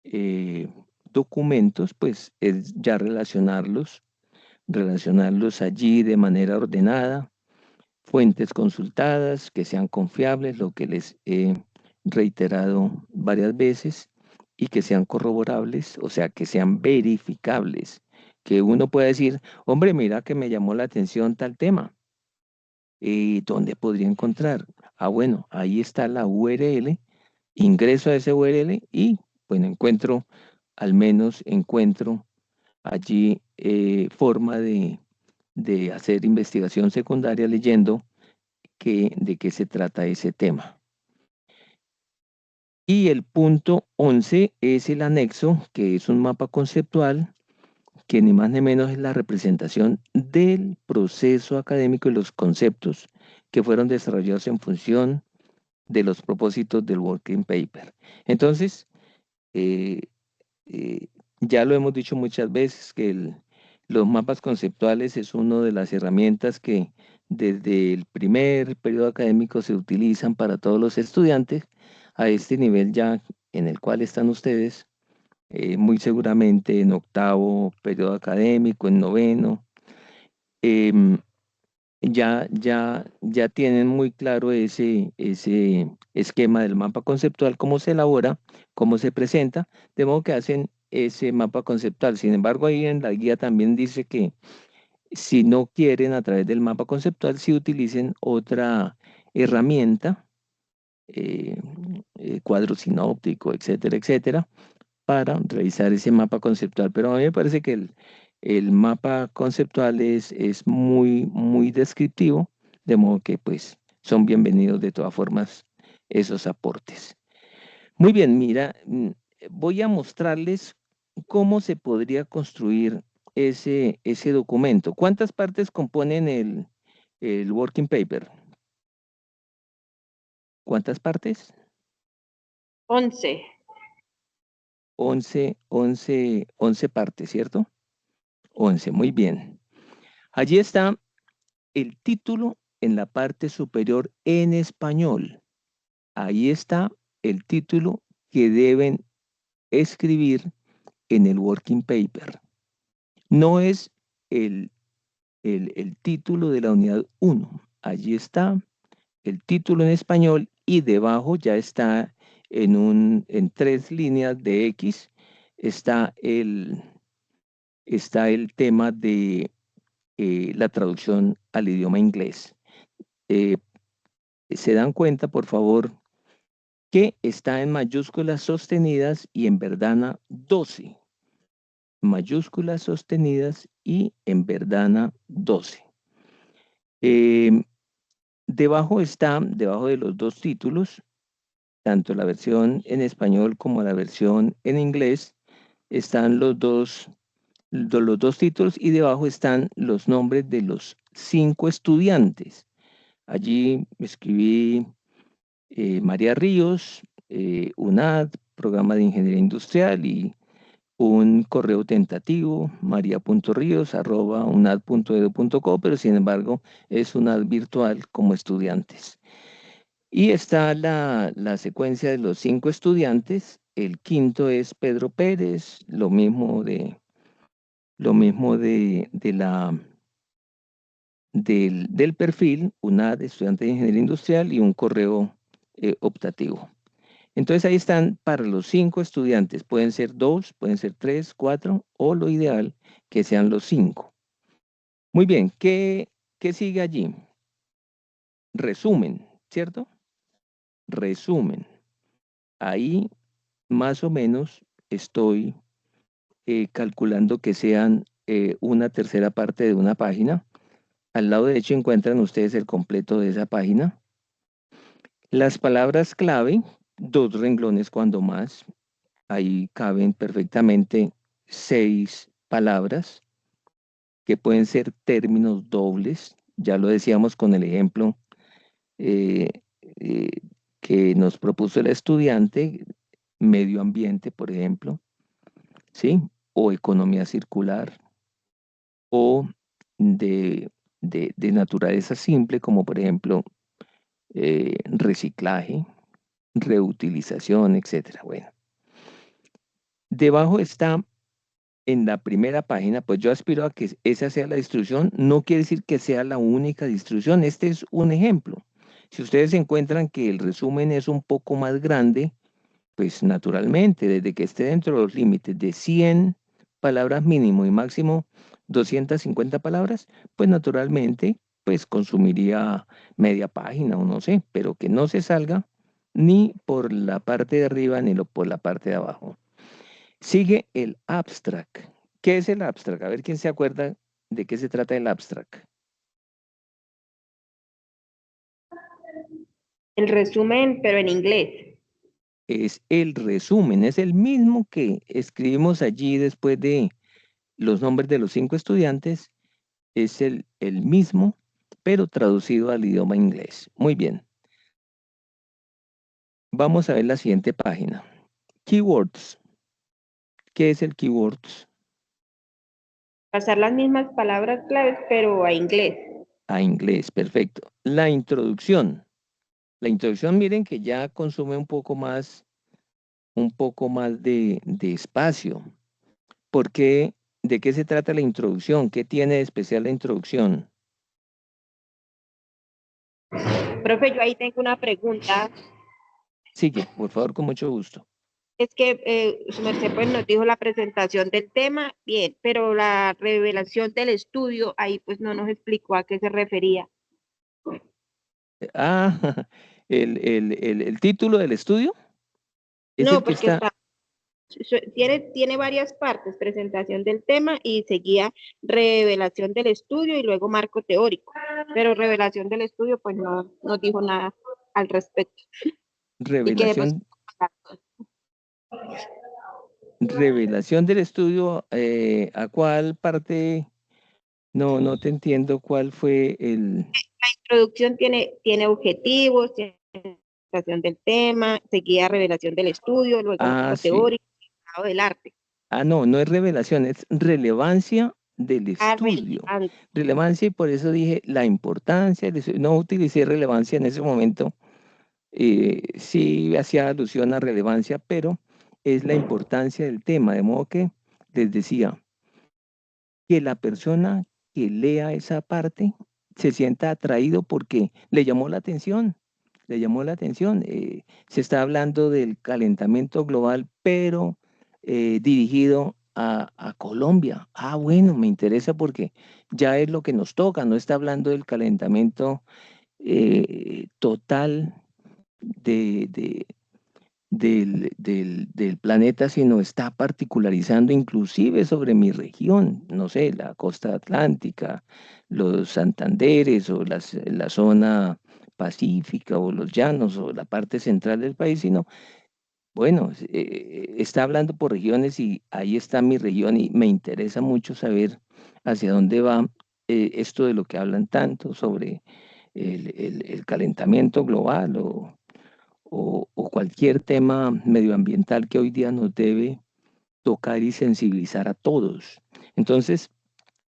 eh, documentos, pues es ya relacionarlos allí de manera ordenada, fuentes consultadas, que sean confiables, lo que les he reiterado varias veces, y que sean corroborables, o sea, que sean verificables, que uno pueda decir, hombre, mira que me llamó la atención tal tema. ¿Dónde podría encontrar? Ah, bueno, ahí está la URL, ingreso a ese URL y, bueno, al menos encuentro allí forma de hacer investigación secundaria leyendo de qué se trata ese tema. Y el punto 11 es el anexo, que es un mapa conceptual, que ni más ni menos es la representación del proceso académico y los conceptos que fueron desarrollados en función de los propósitos del working paper. Entonces, eh, ya lo hemos dicho muchas veces que los mapas conceptuales es una de las herramientas que desde el primer periodo académico se utilizan para todos los estudiantes a este nivel ya en el cual están ustedes, muy seguramente en octavo periodo académico, en noveno. em, ya tienen muy claro ese esquema del mapa conceptual, cómo se elabora, cómo se presenta, de modo que hacen ese mapa conceptual. Sin embargo, ahí en la guía también dice que si no quieren a través del mapa conceptual, si utilicen otra herramienta, eh, cuadro sinóptico, etcétera, etcétera, para realizar ese mapa conceptual. Pero a mí me parece que el mapa conceptual es muy, muy descriptivo, de modo que pues son bienvenidos de todas formas esos aportes. Muy bien, mira, voy a mostrarles cómo se podría construir ese documento. ¿Cuántas partes componen el working paper? ¿Cuántas partes? 11. 11 partes, ¿cierto? 11, muy bien. Allí está el título en la parte superior en español. Ahí está el título que deben escribir en el working paper. No es el título de la unidad 1. Allí está el título en español y debajo ya está en 3 líneas de X, está el tema de la traducción al idioma inglés. Se dan cuenta, por favor, que está en mayúsculas sostenidas y en verdana 12. Mayúsculas sostenidas y en verdana 12. Debajo de los dos títulos, tanto la versión en español como la versión en inglés, están los dos títulos y debajo están los nombres de los 5 estudiantes. Allí escribí María Ríos, UNAD, Programa de Ingeniería Industrial, y un correo tentativo, maria.rios@unad.edu.co, pero sin embargo es UNAD virtual como estudiantes. Y está la secuencia de los 5 estudiantes. El quinto es Pedro Pérez, lo mismo del perfil, UNAD, estudiante de Ingeniería Industrial, y un correo optativo. Entonces ahí están para los 5 estudiantes. Pueden ser 2, pueden ser 3, 4, o lo ideal que sean los 5. Muy bien, ¿qué sigue allí? Resumen, ¿cierto? Resumen. Ahí más o menos estoy calculando que sean una tercera parte de una página. Al lado derecho encuentran ustedes el completo de esa página. Las palabras clave, 2 renglones cuando más. Ahí caben perfectamente 6 palabras que pueden ser términos dobles. Ya lo decíamos con el ejemplo eh, eh, que nos propuso el estudiante, medio ambiente, por ejemplo, ¿sí? O economía circular, o de naturaleza simple, como por ejemplo reciclaje, reutilización, etcétera. Bueno, debajo está en la primera página, pues yo aspiro a que esa sea la distribución. No quiere decir que sea la única distribución. Este es un ejemplo. Si ustedes encuentran que el resumen es un poco más grande, pues naturalmente, desde que esté dentro de los límites de 100 palabras mínimo y máximo 250 palabras, pues naturalmente, pues consumiría media página o no sé, pero que no se salga ni por la parte de arriba ni por la parte de abajo. Sigue el abstract. ¿Qué es el abstract? A ver quién se acuerda de qué se trata el abstract. El resumen, pero en inglés. Es el resumen, es el mismo que escribimos allí después de los nombres de los 5 estudiantes, es el mismo, pero traducido al idioma inglés. Muy bien. Vamos a ver la siguiente página. Keywords. ¿Qué es el keywords? Pasar las mismas palabras claves, pero a inglés. A inglés, perfecto. La introducción. La introducción, miren que ya consume un poco más de espacio. ¿Por qué? ¿De qué se trata la introducción? ¿Qué tiene de especial la introducción? Profe, yo ahí tengo una pregunta. Sigue, por favor, con mucho gusto. Es que su merced pues nos dijo la presentación del tema, bien, pero la revelación del estudio, ahí pues no nos explicó a qué se refería. Ah, el título del estudio es el No, que porque está. está, tiene varias partes, presentación del tema y seguía revelación del estudio y luego marco teórico, pero revelación del estudio pues no nos dijo nada al respecto. Y que después Revelación, revelación del estudio, ¿a cuál parte? No, no te entiendo cuál fue el. la introducción tiene objetivos, tiene presentación del tema, seguía revelación del estudio, luego Ah, marco sí. teórico, lado del arte. Ah, no, no es revelación, es relevancia del Ah, estudio. relevante. Relevancia, y por eso dije la importancia, no utilicé relevancia en ese momento. Sí hacía alusión a relevancia, pero es la importancia del tema, de modo que les decía que la persona que lea esa parte se sienta atraído porque le llamó la atención, le llamó la atención. Se está hablando del calentamiento global, pero dirigido a Colombia. Ah, bueno, me interesa porque ya es lo que nos toca, no está hablando del calentamiento total de, del planeta, sino está particularizando inclusive sobre mi región, no sé, la costa atlántica, los Santanderes o la zona pacífica o los llanos o la parte central del país, sino, bueno, está hablando por regiones y ahí está mi región y me interesa mucho saber hacia dónde va esto de lo que hablan tanto sobre el calentamiento global o cualquier tema medioambiental que hoy día nos debe tocar y sensibilizar a todos. Entonces,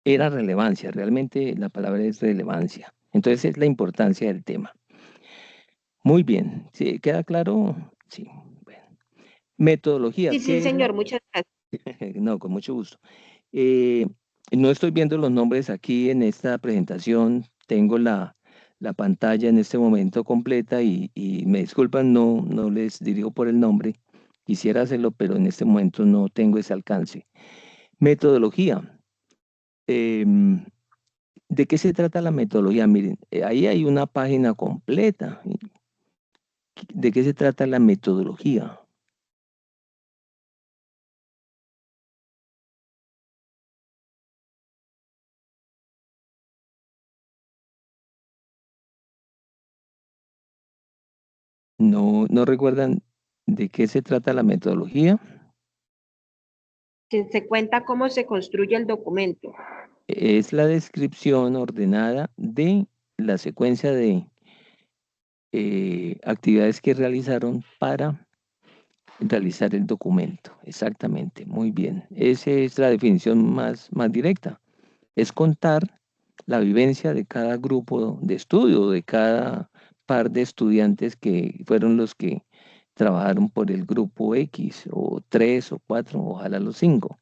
era relevancia, realmente la palabra es relevancia. Entonces, es la importancia del tema. Muy bien, ¿sí? ¿Queda claro? Sí. Bueno. Metodología, Sí, sí, ¿qué es la? señor, muchas gracias. No, con mucho gusto. Eh, no estoy viendo los nombres aquí en esta presentación. Tengo la pantalla en este momento completa y me disculpan, no, no les dirijo por el nombre. Quisiera hacerlo, pero en este momento no tengo ese alcance. Metodología. Em, ¿De qué se trata la metodología? Miren, ahí hay una página completa. ¿De qué se trata la metodología? ¿No, no recuerdan de qué se trata la metodología? Que se cuenta cómo se construye el documento. Es la descripción ordenada de la secuencia de actividades que realizaron para realizar el documento. Exactamente, muy bien. Esa es la definición más directa. Es contar la vivencia de cada grupo de estudio, de cada par de estudiantes que fueron los que trabajaron por el grupo X, o 3 o 4, ojalá los 5.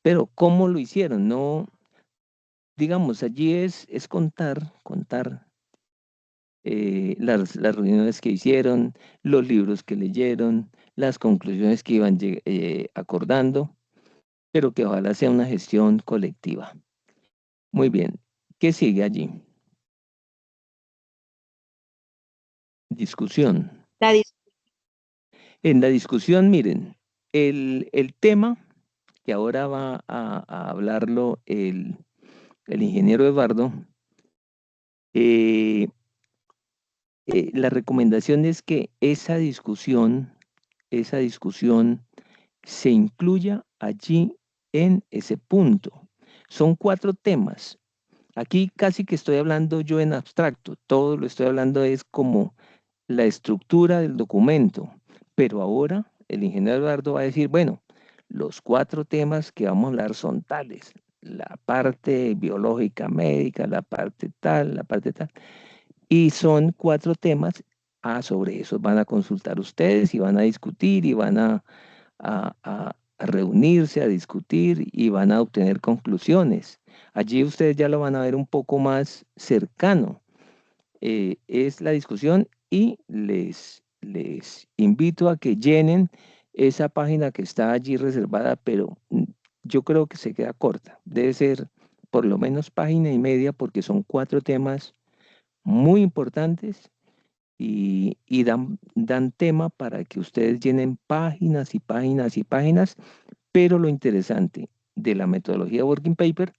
pero ¿cómo lo hicieron? No, digamos, allí es contar las reuniones que hicieron, los libros que leyeron, las conclusiones que iban acordando, pero que ojalá sea una gestión colectiva. Muy bien, ¿qué sigue allí? Discusión. La dis- En la discusión, miren, el tema que ahora va a hablarlo el ingeniero Eduardo, eh, la recomendación es que esa discusión se incluya allí en ese punto. Son 4 temas. Aquí casi que estoy hablando yo en abstracto, todo lo estoy hablando es como la estructura del documento, pero ahora el ingeniero Eduardo va a decir, bueno, los 4 temas que vamos a hablar son tales, la parte biológica médica, la parte tal, la parte tal, y son 4 temas, sobre eso van a consultar ustedes y van a discutir y van a reunirse, a discutir y van a obtener conclusiones. Allí ustedes ya lo van a ver un poco más cercano. Es la discusión y les invito a que llenen esa página que está allí reservada, pero yo creo que se queda corta. Debe ser por lo menos página y media porque son 4 temas muy importantes y dan tema para que ustedes llenen páginas y páginas y páginas, pero lo interesante de la metodología Working Paper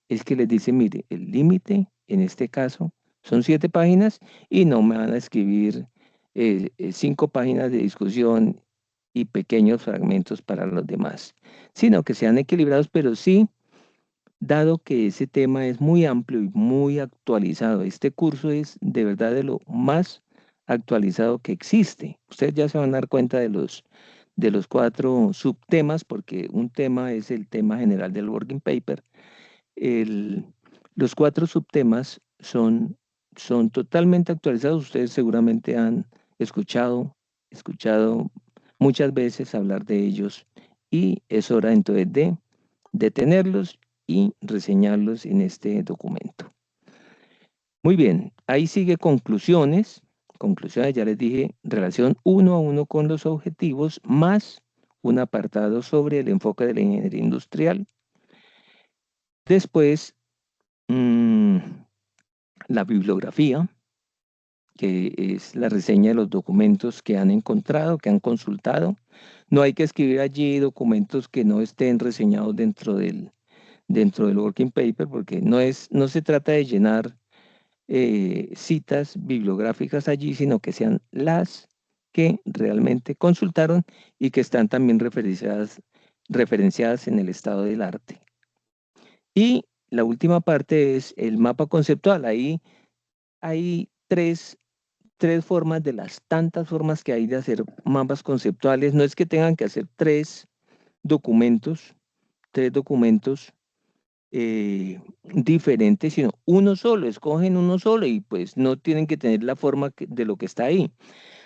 es que les dice, mire, el límite en este caso son 7 páginas y no me van a escribir 5 páginas de discusión y pequeños fragmentos para los demás, sino que sean equilibrados, pero sí, dado que ese tema es muy amplio y muy actualizado. Este curso es de verdad de lo más actualizado que existe. Ustedes ya se van a dar cuenta de los 4 subtemas, porque un tema es el tema general del working paper. El- los 4 subtemas son totalmente actualizados. Ustedes seguramente han escuchado muchas veces hablar de ellos y es hora entonces de detenerlos y reseñarlos en este documento. Muy bien, ahí sigue conclusiones. Conclusiones, ya les dije, relación 1 a 1 con los objetivos, más un apartado sobre el enfoque de la ingeniería industrial. Después, mm, la bibliografía, que es la reseña de los documentos que han encontrado, que han consultado. No hay que escribir allí documentos que no estén reseñados dentro del working paper, porque no se trata de llenar citas bibliográficas allí, sino que sean las que realmente consultaron y que están también referenciadas en el estado del arte. Y la última parte es el mapa conceptual. Ahí hay tres formas de las tantas formas que hay de hacer mapas conceptuales. No es que tengan que hacer documentos, tres documentos diferentes, sino uno solo, escogen uno solo y pues no tienen que tener la forma de lo que está ahí.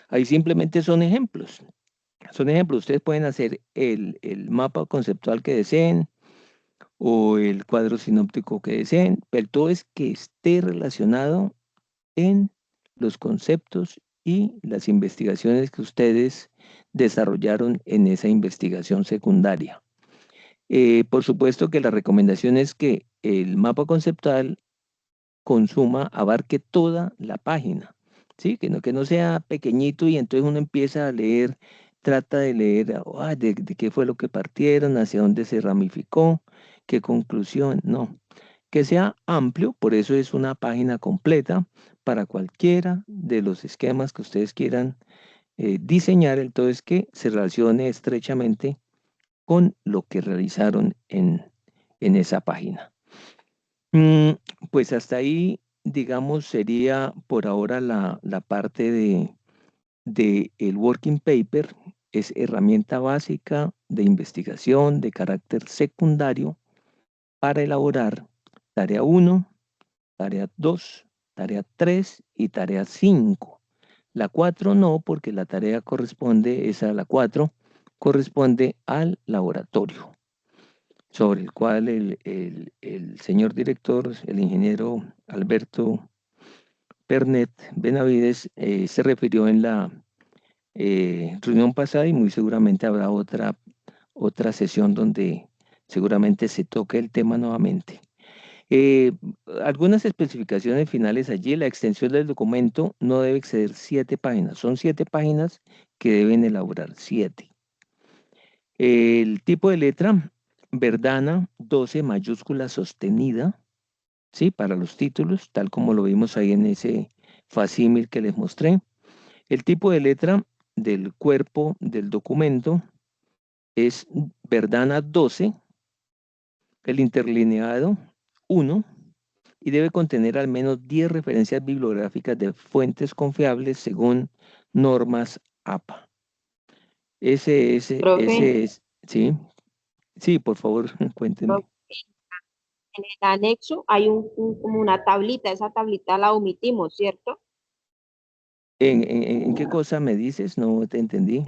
Ahí simplemente son ejemplos. Son ejemplos. Ustedes pueden hacer el mapa conceptual que deseen o el cuadro sinóptico que deseen, pero todo es que esté relacionado en los conceptos y las investigaciones que ustedes desarrollaron en esa investigación secundaria. Por supuesto que la recomendación es que el mapa conceptual abarque toda la página, ¿sí? Que no sea pequeñito y entonces uno empieza a leer, trata de leer de qué fue lo que partieron, hacia dónde se ramificó, qué conclusión, no. Que sea amplio, por eso es una página completa para cualquiera de los esquemas que ustedes quieran diseñar, entonces que se relacione estrechamente con lo que realizaron en esa página. Mm, pues hasta ahí, digamos, sería por ahora la parte de el working paper. Es herramienta básica de investigación de carácter secundario para elaborar tarea 1, tarea 2, tarea 3 y tarea 5. La 4 no, porque la tarea corresponde, esa la 4, corresponde al laboratorio. sobre el cual el señor director, el ingeniero Alberto Pernet Benavides, se refirió en la reunión pasada, y muy seguramente habrá otra sesión donde seguramente se toque el tema nuevamente. Eh, Algunas especificaciones finales allí: la extensión del documento no debe exceder 7 páginas. Son 7 páginas que deben elaborar, 7. El tipo de letra: Verdana 12 mayúscula sostenida, ¿sí? Para los títulos, tal como lo vimos ahí en ese facímil que les mostré. El tipo de letra del cuerpo del documento es Verdana 12, el interlineado 1, y debe contener al menos 10 referencias bibliográficas de fuentes confiables según normas APA. Profe, Ese es, ¿sí? Sí, por favor, cuéntenme. profe, en el anexo hay como una tablita, esa tablita la omitimos, ¿cierto? En qué cosa me dices? No te entendí.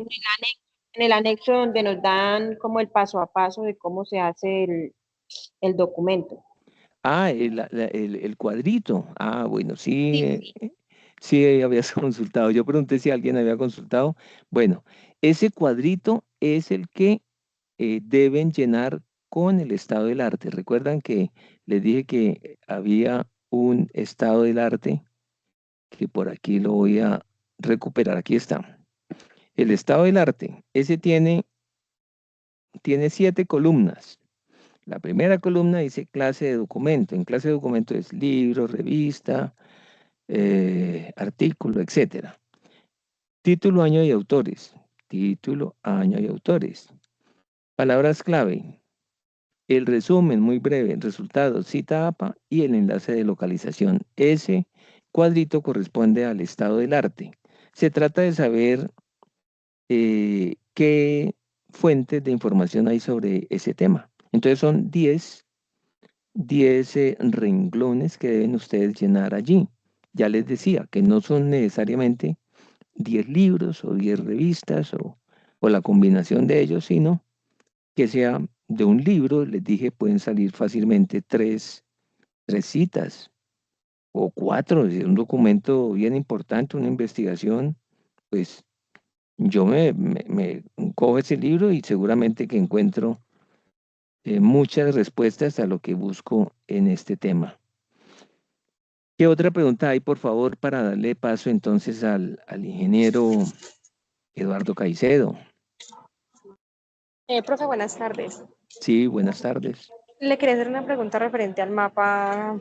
En el anexo donde nos dan como el paso a paso de cómo se hace el documento. Ah, el cuadrito. Ah, bueno, sí, Sí, sí. sí habías consultado. Yo pregunté si alguien había consultado. Bueno, ese cuadrito es el que deben llenar con el estado del arte. Recuerdan que les dije que había un estado del arte, que por aquí lo voy a recuperar. Aquí está. El estado del arte, ese tiene 7 columnas. La primera columna dice clase de documento. En clase de documento es libro, revista, artículo, etcétera. Título, año y autores. Título, año y autores. Palabras clave: el resumen muy breve, el resultado, cita APA y el enlace de localización. Ese cuadrito corresponde al estado del arte. Se trata de saber qué fuentes de información hay sobre ese tema. Entonces son 10 renglones que deben ustedes llenar allí. Ya les decía que no son necesariamente 10 libros o 10 revistas o la combinación de ellos, sino que sea de un libro. Les dije, pueden salir fácilmente tres citas o 4. Si es un documento bien importante, una investigación, pues yo me cojo ese libro y seguramente que encuentro muchas respuestas a lo que busco en este tema. ¿Qué otra pregunta hay, por favor, para darle paso entonces al ingeniero Eduardo Caicedo? Profe, buenas tardes. Sí, buenas tardes. Le quería hacer una pregunta referente al mapa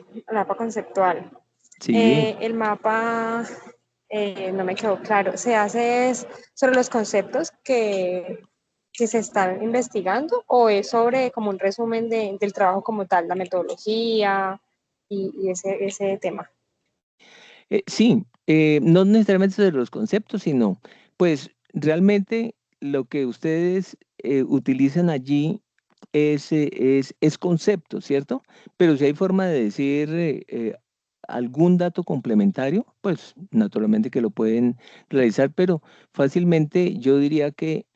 conceptual. Sí, El mapa no me quedó claro. ¿Se hace sobre los conceptos que se están investigando o es sobre como un resumen del trabajo como tal, la metodología y ese tema? sí, no necesariamente de los conceptos, sino pues realmente lo que ustedes utilizan allí es concepto, ¿cierto? Pero si hay forma de decir algún dato complementario, pues naturalmente que lo pueden realizar, pero fácilmente yo diría que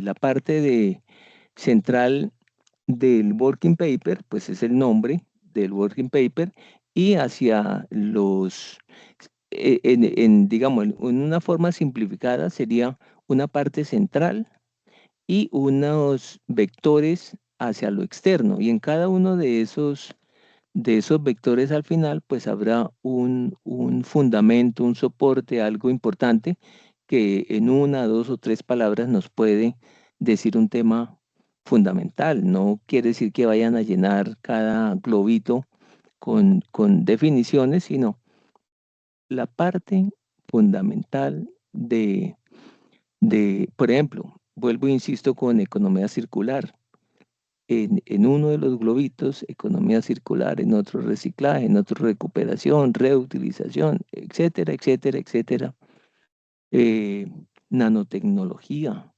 la parte central del working paper, pues es el nombre del working paper, y hacia digamos, en una forma simplificada sería una parte central y unos vectores hacia lo externo. Y en cada uno de esos vectores al final, pues habrá un fundamento, un soporte, algo importante que en 1, 2 o 3 palabras nos puede decir un tema fundamental. No quiere decir que vayan a llenar cada globito con definiciones, sino la parte fundamental por ejemplo, vuelvo e insisto con economía circular. En uno de los globitos, economía circular; en otro, reciclaje; en otro, recuperación, reutilización, etcétera, etcétera, etcétera. Eh, Nanotecnología.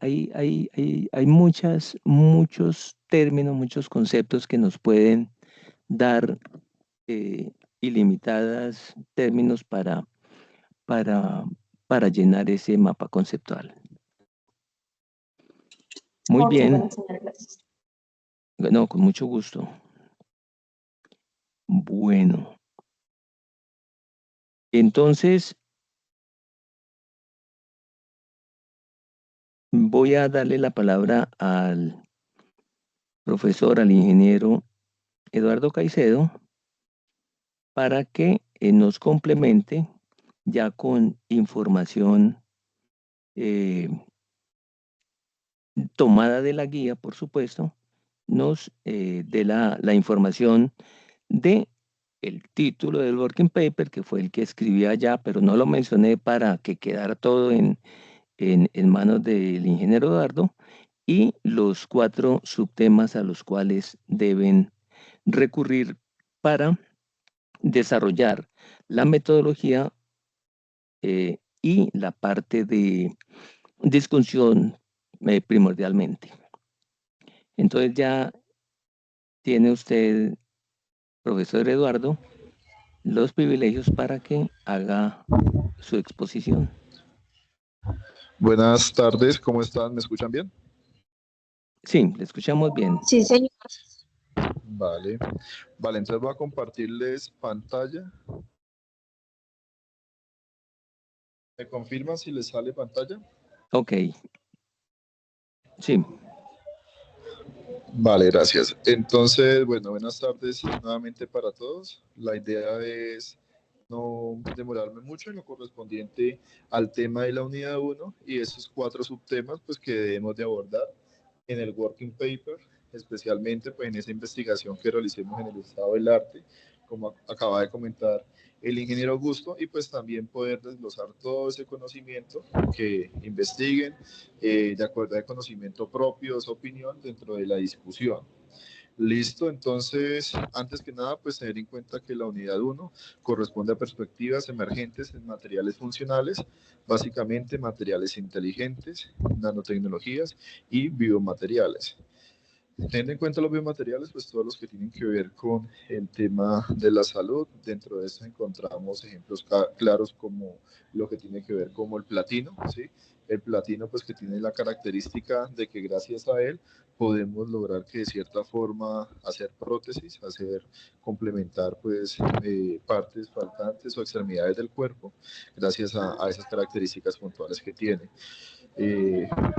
Hay muchos términos, muchos conceptos que nos pueden dar ilimitadas términos para, para llenar ese mapa conceptual. Muy Ok, bien. bueno, señor, gracias. No, con mucho gusto. Bueno, entonces voy a darle la palabra al profesor, al ingeniero Eduardo Caicedo, para que nos complemente ya con información eh, tomada de la guía, por supuesto, nos dé la información de el título del working paper, que fue el que escribí allá, pero no lo mencioné para que quedara todo en manos del ingeniero Eduardo, y los 4 subtemas a los cuales deben recurrir para desarrollar la metodología y la parte de discusión primordialmente. Entonces ya tiene usted, profesor Eduardo, los privilegios para que haga su exposición. Buenas tardes, ¿cómo están? ¿Me escuchan bien? Sí, le escuchamos bien. Sí, señor. Vale, entonces voy a compartirles pantalla. ¿Me confirman si les sale pantalla? Ok. Sí. Vale, gracias. Entonces, bueno, buenas tardes nuevamente para todos. La idea es no demorarme mucho en lo correspondiente al tema de la unidad 1 y esos 4 subtemas pues, que debemos de abordar en el working paper, especialmente pues, en esa investigación que realicemos en el estado del arte, como acaba de comentar el ingeniero Augusto, y pues también poder desglosar todo ese conocimiento que investiguen de acuerdo al conocimiento propio, su opinión dentro de la discusión. Listo, entonces, antes que nada, pues tener en cuenta que la unidad 1 corresponde a perspectivas emergentes en materiales funcionales, básicamente materiales inteligentes, nanotecnologías y biomateriales. Teniendo en cuenta los biomateriales, pues todos los que tienen que ver con el tema de la salud, dentro de eso encontramos ejemplos claros como lo que tiene que ver como el platino, ¿sí? El platino pues que tiene la característica de que gracias a él podemos lograr que de cierta forma hacer prótesis, hacer complementar pues partes faltantes o extremidades del cuerpo gracias a esas características puntuales que tiene.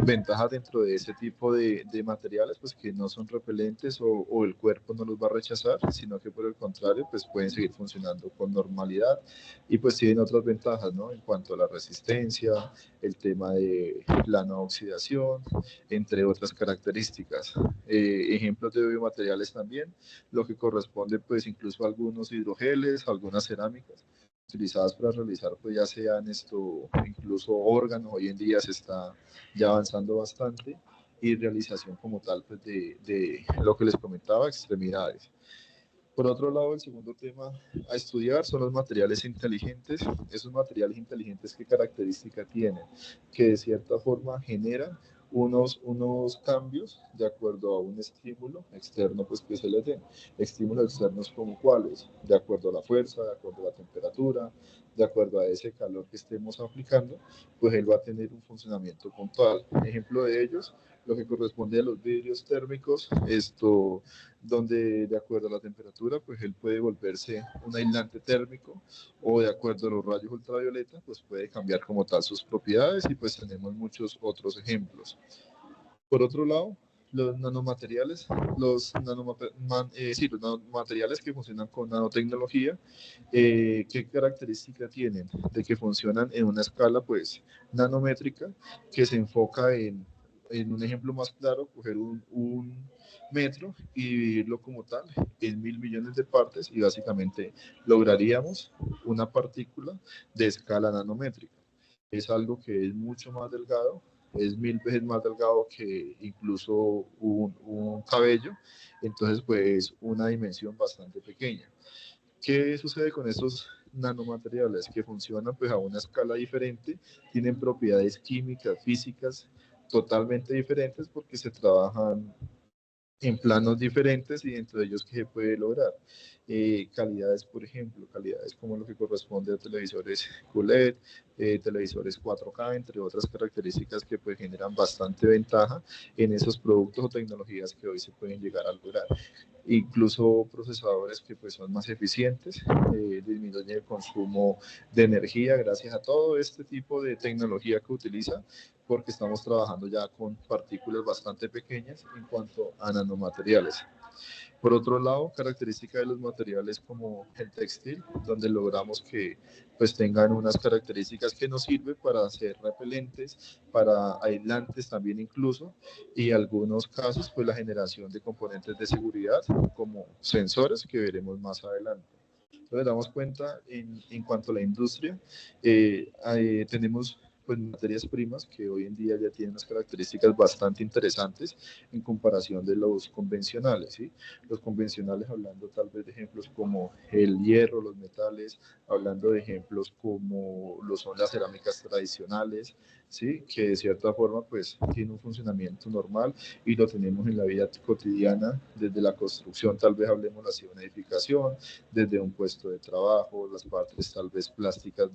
Ventajas dentro de ese tipo de materiales, pues que no son repelentes o el cuerpo no los va a rechazar, sino que por el contrario, pues pueden seguir funcionando con normalidad y pues tienen otras ventajas, ¿no? En cuanto a la resistencia, el tema de la no oxidación, entre otras características. Ejemplos de biomateriales también, lo que corresponde pues incluso a algunos hidrogeles, algunas cerámicas utilizadas para realizar, pues ya sean esto, incluso órganos, hoy en día se está ya avanzando bastante, y realización como tal pues de lo que les comentaba, extremidades. Por otro lado, el segundo tema a estudiar son los materiales inteligentes. Esos materiales inteligentes, ¿qué característica tienen? Que de cierta forma generan unos cambios de acuerdo a un estímulo externo pues, que se les den. Estímulos externos como cuáles, de acuerdo a la fuerza, de acuerdo a la temperatura, de acuerdo a ese calor que estemos aplicando, pues él va a tener un funcionamiento puntual. Ejemplo de ellos, lo que corresponde a los vidrios térmicos, donde de acuerdo a la temperatura, pues él puede volverse un aislante térmico, o de acuerdo a los rayos ultravioleta, pues puede cambiar como tal sus propiedades, y pues tenemos muchos otros ejemplos. Por otro lado, los nanomateriales, los nanomateriales que funcionan con nanotecnología, ¿qué característica tienen? De que funcionan en una escala pues nanométrica, que se enfoca en un ejemplo más claro, coger un metro y dividirlo como tal en 1.000 millones de partes, y básicamente lograríamos una partícula de escala nanométrica. Es algo que es mucho más delgado, es 1.000 veces más delgado que incluso un cabello, entonces pues una dimensión bastante pequeña. ¿Qué sucede con estos nanomateriales? Que funcionan pues a una escala diferente, tienen propiedades químicas, físicas totalmente diferentes, porque se trabajan en planos diferentes y dentro de ellos qué se puede lograr. Calidades, por ejemplo, calidades como lo que corresponde a televisores QLED, televisores 4K, entre otras características que pues generan bastante ventaja en esos productos o tecnologías que hoy se pueden llegar a lograr. Incluso procesadores que pues son más eficientes, disminuyen el consumo de energía gracias a todo este tipo de tecnología que utiliza, porque estamos trabajando ya con partículas bastante pequeñas en cuanto a nanomateriales. Por otro lado, característica de los materiales como el textil, donde logramos que pues tengan unas características que nos sirven para ser repelentes, para aislantes también incluso, y algunos casos pues la generación de componentes de seguridad como sensores que veremos más adelante. Entonces damos cuenta en cuanto a la industria, tenemos pues materias primas que hoy en día ya tienen unas características bastante interesantes en comparación de los convencionales, ¿sí? Los convencionales hablando tal vez de ejemplos como el hierro, los metales, hablando de ejemplos como lo son las cerámicas tradicionales, ¿sí? Que de cierta forma pues tiene un funcionamiento normal y lo tenemos en la vida cotidiana, desde la construcción, tal vez hablemos así de una edificación, desde un puesto de trabajo, las partes tal vez plásticas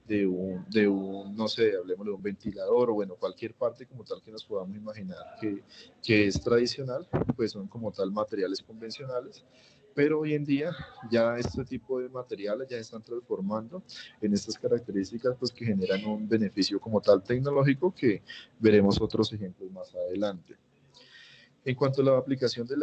no sé, hablemos de un ventilador o bueno, cualquier parte como tal que nos podamos imaginar que es tradicional, pues son como tal materiales convencionales. Pero hoy en día ya este tipo de materiales ya están transformando en estas características pues que generan un beneficio como tal tecnológico que veremos otros ejemplos más adelante. En cuanto a la aplicación de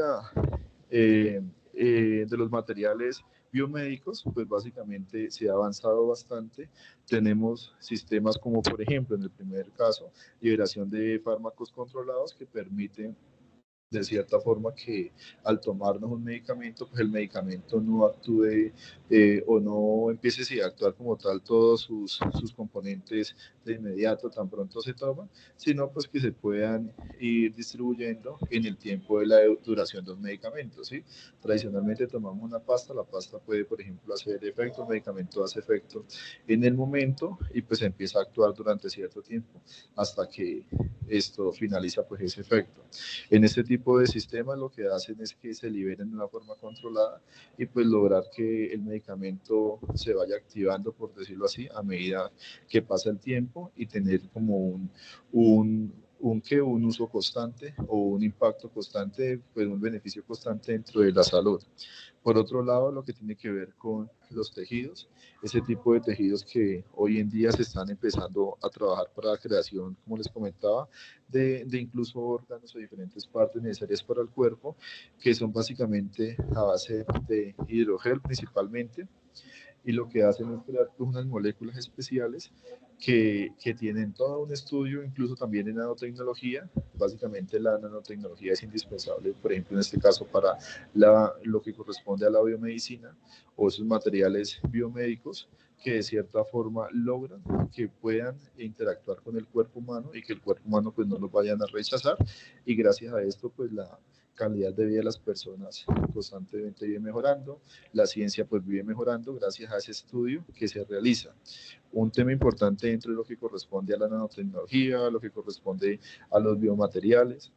los materiales biomédicos, pues básicamente se ha avanzado bastante. Tenemos sistemas como, por ejemplo, en el primer caso, liberación de fármacos controlados que permiten de cierta forma que al tomarnos un medicamento, pues el medicamento no actúe o no empiece sí, a actuar como tal todos sus componentes de inmediato, tan pronto se toman, sino pues que se puedan ir distribuyendo en el tiempo de la duración de los medicamentos, ¿sí? Tradicionalmente tomamos una pasta, la pasta puede, por ejemplo, hacer efecto, el medicamento hace efecto en el momento y pues empieza a actuar durante cierto tiempo hasta que esto finaliza pues ese efecto. En este tipo de sistemas lo que hacen es que se liberen de una forma controlada y pues lograr que el medicamento se vaya activando, por decirlo así, a medida que pasa el tiempo y tener como un uso constante o un impacto constante, pues un beneficio constante dentro de la salud. Por otro lado, lo que tiene que ver con los tejidos, ese tipo de tejidos que hoy en día se están empezando a trabajar para la creación, como les comentaba, de incluso órganos o diferentes partes necesarias para el cuerpo, que son básicamente a base de hidrogel principalmente, y lo que hacen es crear unas moléculas especiales que tienen todo un estudio, incluso también en nanotecnología. Básicamente la nanotecnología es indispensable, por ejemplo, en este caso para lo que corresponde a la biomedicina o esos materiales biomédicos que de cierta forma logran que puedan interactuar con el cuerpo humano y que el cuerpo humano pues no los vayan a rechazar, y gracias a esto pues la calidad de vida de las personas constantemente vive mejorando, la ciencia pues vive mejorando gracias a ese estudio que se realiza. Un tema importante dentro de lo que corresponde a la nanotecnología, lo que corresponde a los biomateriales,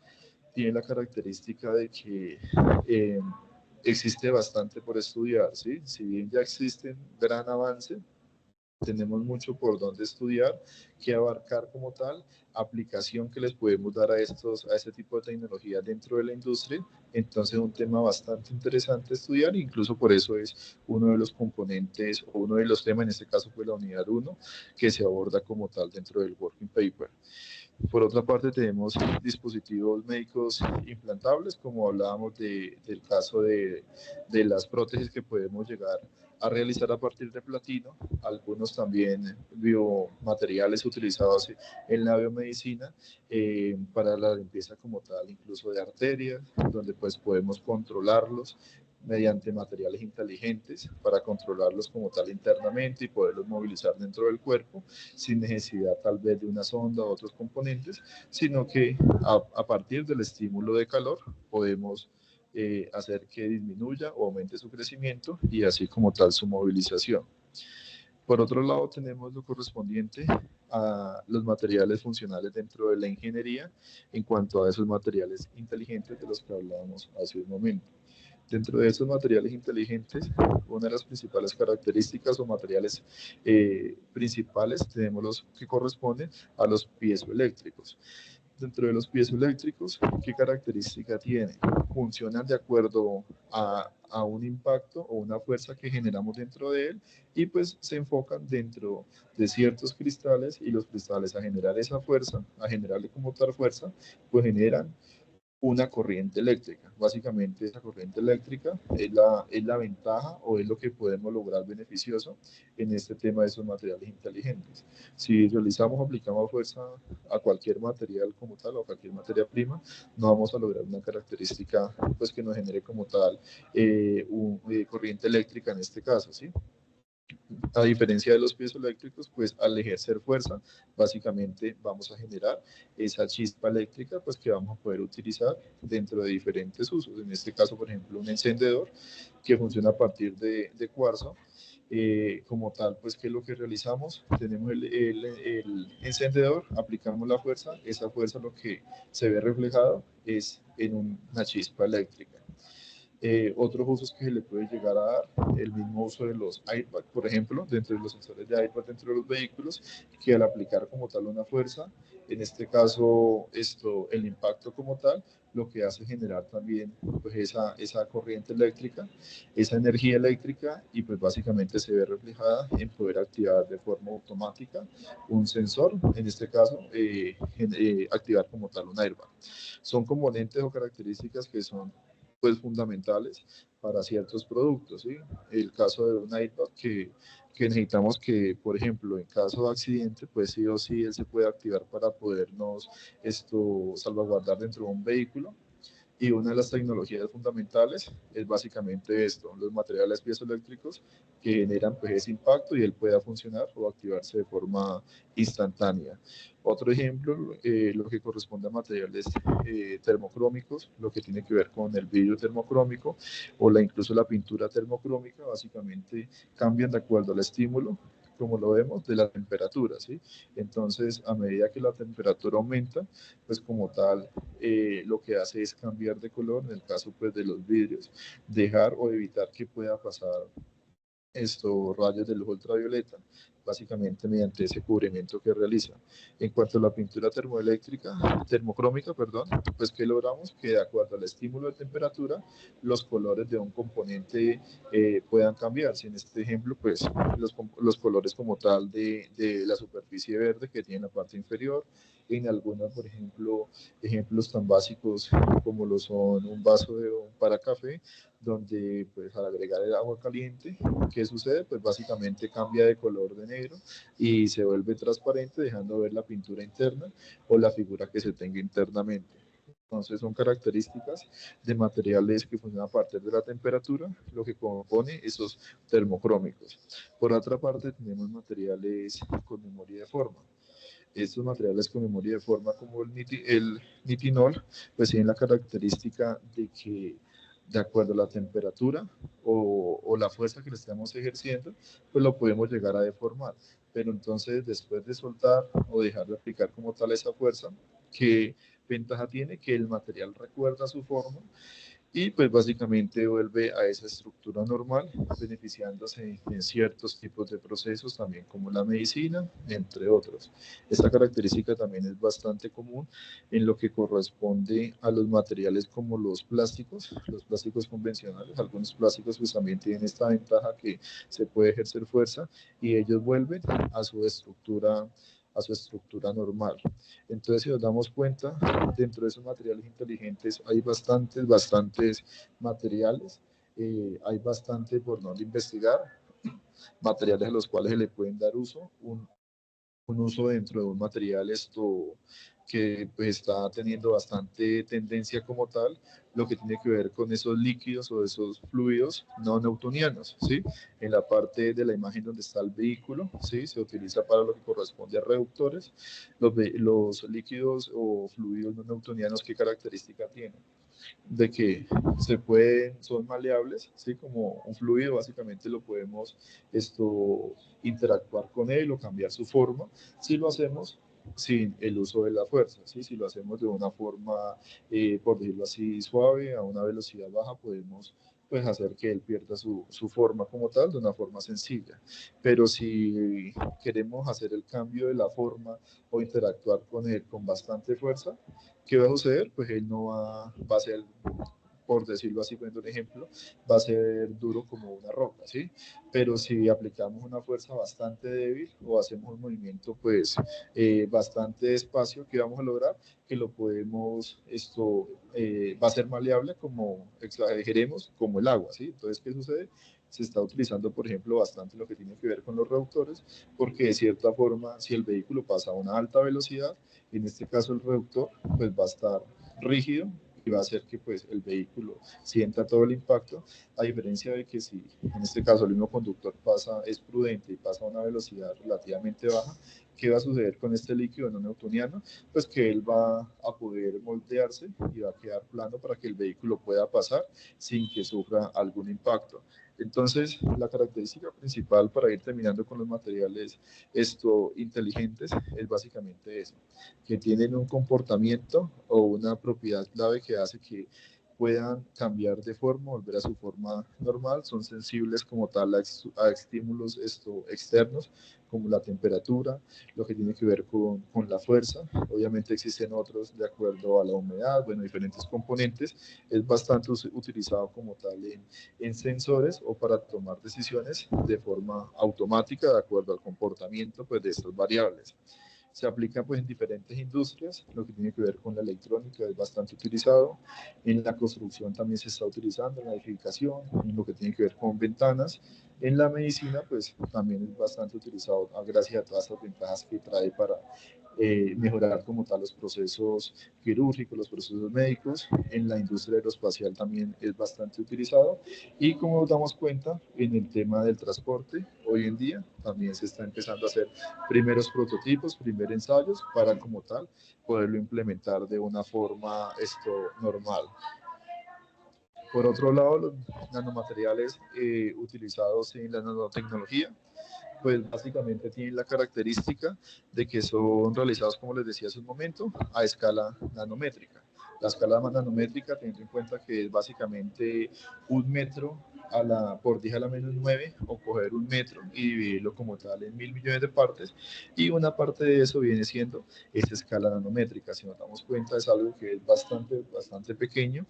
tiene la característica de que existe bastante por estudiar, ¿sí? Si bien ya existen gran avance, tenemos mucho por donde estudiar, que abarcar como tal, aplicación que les podemos dar a este tipo de tecnologías dentro de la industria. Entonces un tema bastante interesante estudiar, incluso por eso es uno de los componentes o uno de los temas, en este caso fue la unidad 1, que se aborda como tal dentro del working paper. Por otra parte, tenemos dispositivos médicos implantables, como hablábamos del caso de las prótesis que podemos llegar a realizar a partir de platino, algunos también biomateriales utilizados en la biomedicina para la limpieza como tal, incluso de arterias, donde pues podemos controlarlos mediante materiales inteligentes para controlarlos como tal internamente y poderlos movilizar dentro del cuerpo sin necesidad tal vez de una sonda u otros componentes, sino que a partir del estímulo de calor podemos hacer que disminuya o aumente su crecimiento y así como tal su movilización. Por otro lado tenemos lo correspondiente a los materiales funcionales dentro de la ingeniería en cuanto a esos materiales inteligentes de los que hablábamos hace un momento. Dentro de esos materiales inteligentes, una de las principales características o materiales principales tenemos los que corresponden a los piezoeléctricos. Dentro de los piezoeléctricos, ¿qué característica tienen? Funcionan de acuerdo a un impacto o una fuerza que generamos dentro de él y pues se enfocan dentro de ciertos cristales y los cristales a generar esa fuerza, a generarle como tal fuerza, pues generan una corriente eléctrica. Básicamente esa corriente eléctrica es la ventaja o es lo que podemos lograr beneficioso en este tema de esos materiales inteligentes. Si realizamos, aplicamos fuerza a cualquier material como tal o a cualquier materia prima, no vamos a lograr una característica pues, que nos genere como tal corriente eléctrica en este caso, ¿sí? A diferencia de los piezoeléctricos, pues al ejercer fuerza, básicamente vamos a generar esa chispa eléctrica, pues que vamos a poder utilizar dentro de diferentes usos. En este caso, por ejemplo, un encendedor que funciona a partir de cuarzo. Como tal, pues, ¿qué es lo que realizamos? Tenemos el encendedor, aplicamos la fuerza, esa fuerza lo que se ve reflejado es en una chispa eléctrica. Otros usos que se le puede llegar a dar, el mismo uso de los airbag, por ejemplo, dentro de los sensores de airbag dentro de los vehículos, que al aplicar como tal una fuerza, en este caso el impacto como tal, lo que hace generar también pues esa corriente eléctrica, esa energía eléctrica y pues básicamente se ve reflejada en poder activar de forma automática un sensor, en este caso activar como tal un airbag. Son componentes o características que son pues fundamentales para ciertos productos, ¿sí? El caso de un iPad que necesitamos que, por ejemplo, en caso de accidente, pues sí o sí él se puede activar para podernos salvaguardar dentro de un vehículo. Y una de las tecnologías fundamentales es básicamente esto, los materiales piezoeléctricos que generan pues, ese impacto y él pueda funcionar o activarse de forma instantánea. Otro ejemplo, lo que corresponde a materiales termocrómicos, lo que tiene que ver con el vidrio termocrómico o incluso la pintura termocrómica, básicamente cambian de acuerdo al estímulo, como lo vemos, de la temperatura, ¿sí? Entonces, a medida que la temperatura aumenta, pues como tal, lo que hace es cambiar de color, en el caso pues de los vidrios, dejar o evitar que pueda pasar estos rayos de luz ultravioleta, básicamente mediante ese cubrimiento que realiza. En cuanto a la pintura termocrómica, perdón, pues que logramos que de acuerdo al estímulo de temperatura, los colores de un componente puedan cambiar. Si en este ejemplo, pues los colores como tal de la superficie verde que tiene la parte inferior, en algunas, por ejemplo, ejemplos tan básicos como lo son un vaso para café, donde pues al agregar el agua caliente, ¿qué sucede? Pues básicamente cambia de color de negro y se vuelve transparente, dejando ver la pintura interna o la figura que se tenga internamente. Entonces son características de materiales que funcionan a partir de la temperatura, lo que compone esos termocrómicos. Por otra parte, tenemos materiales con memoria de forma. Estos materiales con memoria de forma como el nitinol, pues tienen la característica de que de acuerdo a la temperatura o la fuerza que le estamos ejerciendo, pues lo podemos llegar a deformar. Pero entonces después de soltar o dejar de aplicar como tal esa fuerza, ¿qué ventaja tiene? Que el material recuerda su forma y pues básicamente vuelve a esa estructura normal, beneficiándose en ciertos tipos de procesos, también como la medicina, entre otros. Esta característica también es bastante común en lo que corresponde a los materiales como los plásticos convencionales. Algunos plásticos pues también tienen esta ventaja que se puede ejercer fuerza y ellos vuelven a su estructura normal. Entonces, si nos damos cuenta, dentro de esos materiales inteligentes hay bastantes materiales, hay bastante por donde investigar, materiales a los cuales se le pueden dar uso, un uso dentro de un material que pues, está teniendo bastante tendencia como tal, lo que tiene que ver con esos líquidos o esos fluidos no newtonianos, ¿sí? En la parte de la imagen donde está el vehículo, ¿sí? Se utiliza para lo que corresponde a reductores. Los líquidos o fluidos no newtonianos, ¿qué característica tienen? de que se pueden, son maleables, ¿sí? Como un fluido, básicamente lo podemos interactuar con él o cambiar su forma, si lo hacemos sin el uso de la fuerza, ¿sí? Si lo hacemos de una forma, por decirlo así, suave, a una velocidad baja, podemos pues hacer que él pierda su forma como tal de una forma sencilla. Pero si queremos hacer el cambio de la forma o interactuar con él con bastante fuerza, ¿qué va a suceder? Pues él no va a ser, por decirlo así, poniendo un ejemplo, va a ser duro como una roca, ¿sí? Pero si aplicamos una fuerza bastante débil o hacemos un movimiento, pues, bastante despacio, ¿qué vamos a lograr? Que lo podemos, va a ser maleable como, exageremos, como el agua, ¿sí? Entonces, ¿qué sucede? Se está utilizando, por ejemplo, bastante lo que tiene que ver con los reductores, porque de cierta forma, si el vehículo pasa a una alta velocidad, en este caso el reductor, pues va a estar rígido y va a hacer que pues el vehículo sienta todo el impacto, a diferencia de que si en este caso el mismo conductor es prudente y pasa a una velocidad relativamente baja, ¿qué va a suceder con este líquido no newtoniano? Pues que él va a poder moldearse y va a quedar plano para que el vehículo pueda pasar sin que sufra algún impacto. Entonces, la característica principal para ir terminando con los materiales inteligentes es básicamente eso, que tienen un comportamiento o una propiedad clave que hace que puedan cambiar de forma, volver a su forma normal, son sensibles como tal a estímulos externos, como la temperatura, lo que tiene que ver con la fuerza. Obviamente existen otros de acuerdo a la humedad, bueno, diferentes componentes. Es bastante utilizado como tal en sensores o para tomar decisiones de forma automática de acuerdo al comportamiento pues, de estas variables. Se aplica pues en diferentes industrias, lo que tiene que ver con la electrónica es bastante utilizado, en la construcción también se está utilizando, en la edificación, en lo que tiene que ver con ventanas, en la medicina pues también es bastante utilizado gracias a todas estas ventajas que trae para mejorar como tal los procesos quirúrgicos, los procesos médicos, en la industria aeroespacial también es bastante utilizado y como nos damos cuenta en el tema del transporte, hoy en día también se está empezando a hacer primeros prototipos, primeros ensayos para como tal poderlo implementar de una forma normal. Por otro lado, los nanomateriales utilizados en la nanotecnología, pues básicamente tienen la característica de que son realizados, como les decía hace un momento, a escala nanométrica. La escala nanométrica, teniendo en cuenta que es básicamente 1 metro por 10 a la menos 9, o coger 1 metro y dividirlo como tal en 1.000 millones de partes, y una parte de eso viene siendo esa escala nanométrica. Si nos damos cuenta, es algo que es bastante pequeño,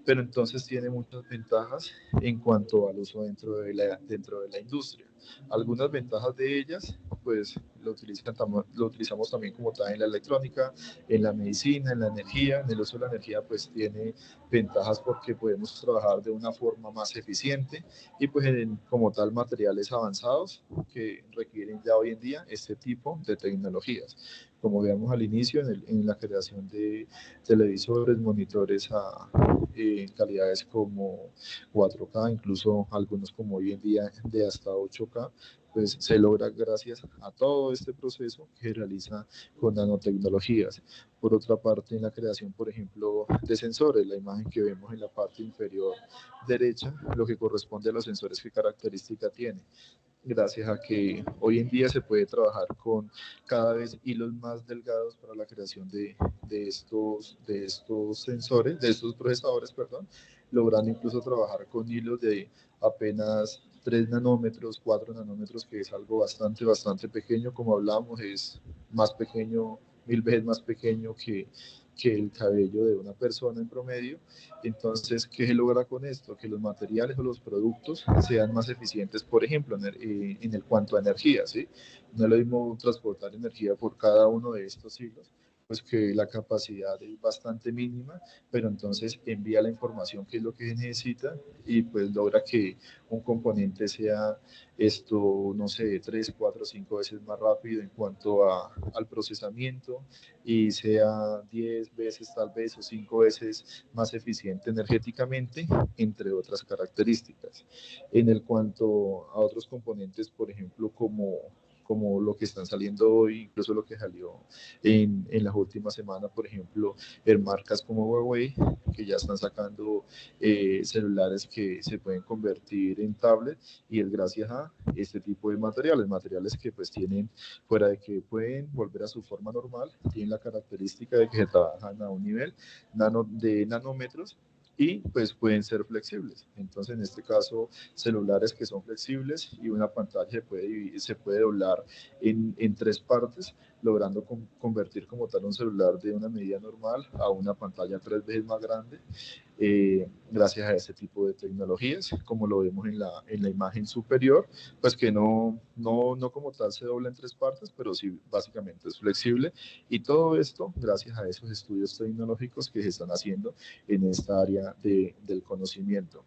pero entonces tiene muchas ventajas en cuanto al uso dentro de la industria. Algunas ventajas de ellas, pues lo utilizamos también como tal en la electrónica, en la medicina, en la energía. En el uso de la energía, pues tiene ventajas porque podemos trabajar de una forma más eficiente y pues como tal materiales avanzados que requieren ya hoy en día este tipo de tecnologías. Como veamos al inicio, en la creación de televisores, monitores en calidades como 4K, incluso algunos como hoy en día de hasta 8K, pues se logra gracias a todo este proceso que se realiza con nanotecnologías. Por otra parte, en la creación, por ejemplo, de sensores, la imagen que vemos en la parte inferior derecha, lo que corresponde a los sensores, qué característica tiene. Gracias a que hoy en día se puede trabajar con cada vez hilos más delgados para la creación de estos sensores, de estos procesadores, perdón, logrando incluso trabajar con hilos de apenas 3 nanómetros, 4 nanómetros, que es algo bastante pequeño, como hablamos, es más pequeño, 1.000 veces más pequeño que el cabello de una persona en promedio. Entonces, ¿qué se logra con esto? Que los materiales o los productos sean más eficientes, por ejemplo, en el cuanto a energía, ¿sí? No es lo mismo transportar energía por cada uno de estos hilos, pues que la capacidad es bastante mínima, pero entonces envía la información que es lo que se necesita y pues logra que un componente sea no sé, 3, 4, 5 veces más rápido en cuanto al procesamiento y sea 10 veces tal vez o 5 veces más eficiente energéticamente, entre otras características. En el cuanto a otros componentes, por ejemplo, como lo que están saliendo hoy, incluso lo que salió en las últimas semanas, por ejemplo, en marcas como Huawei, que ya están sacando celulares que se pueden convertir en tablet, y es gracias a este tipo de materiales que pues tienen, fuera de que pueden volver a su forma normal, tienen la característica de que se trabajan a un nivel de nanómetros, y pues pueden ser flexibles. Entonces, en este caso, celulares que son flexibles, y una pantalla se puede doblar en tres partes, logrando convertir como tal un celular de una medida normal a una pantalla 3 veces más grande, gracias a este tipo de tecnologías, como lo vemos en la imagen superior, pues que no como tal se dobla en tres partes, pero sí básicamente es flexible, y todo esto gracias a esos estudios tecnológicos que se están haciendo en esta área del conocimiento.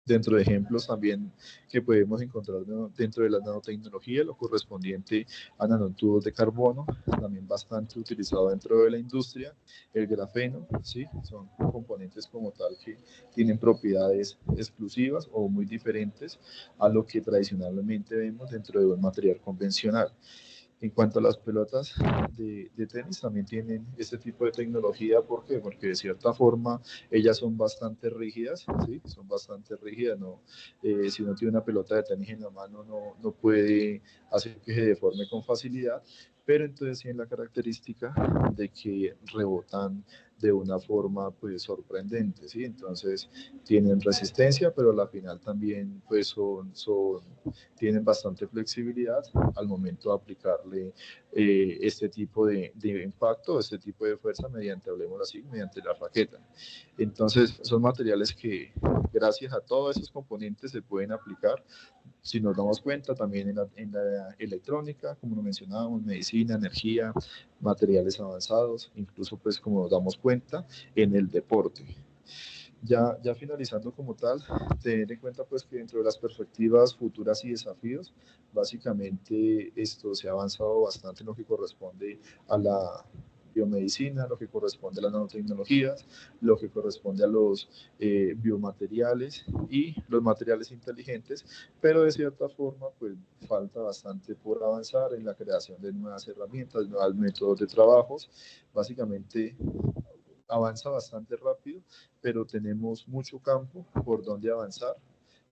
Dentro de ejemplos también que podemos encontrar dentro de la nanotecnología, lo correspondiente a nanotubos de carbono, también bastante utilizado dentro de la industria, el grafeno, ¿sí? Son componentes como tal que tienen propiedades exclusivas o muy diferentes a lo que tradicionalmente vemos dentro de un material convencional. En cuanto a las pelotas de tenis, también tienen este tipo de tecnología. ¿Por qué? Porque de cierta forma ellas son bastante rígidas, ¿sí? Son bastante rígidas, ¿no? Si uno tiene una pelota de tenis en la mano, no puede hacer que se deforme con facilidad, pero entonces tienen la característica de que rebotan de una forma pues sorprendente, ¿sí? Entonces tienen resistencia, pero a la final también pues tienen bastante flexibilidad al momento de aplicarle este tipo de impacto, este tipo de fuerza mediante, hablemos así, mediante la raqueta. Entonces son materiales que gracias a todos esos componentes se pueden aplicar, si nos damos cuenta, también en la electrónica, como lo mencionábamos, medicina, energía, materiales avanzados, incluso pues como nos damos cuenta en el deporte. Ya finalizando como tal, tener en cuenta pues que dentro de las perspectivas futuras y desafíos, básicamente esto se ha avanzado bastante en lo que corresponde a la biomedicina, lo que corresponde a las nanotecnologías, lo que corresponde a los biomateriales y los materiales inteligentes, pero de cierta forma pues falta bastante por avanzar en la creación de nuevas herramientas, nuevos métodos de trabajos. Básicamente avanza bastante rápido, pero tenemos mucho campo por donde avanzar,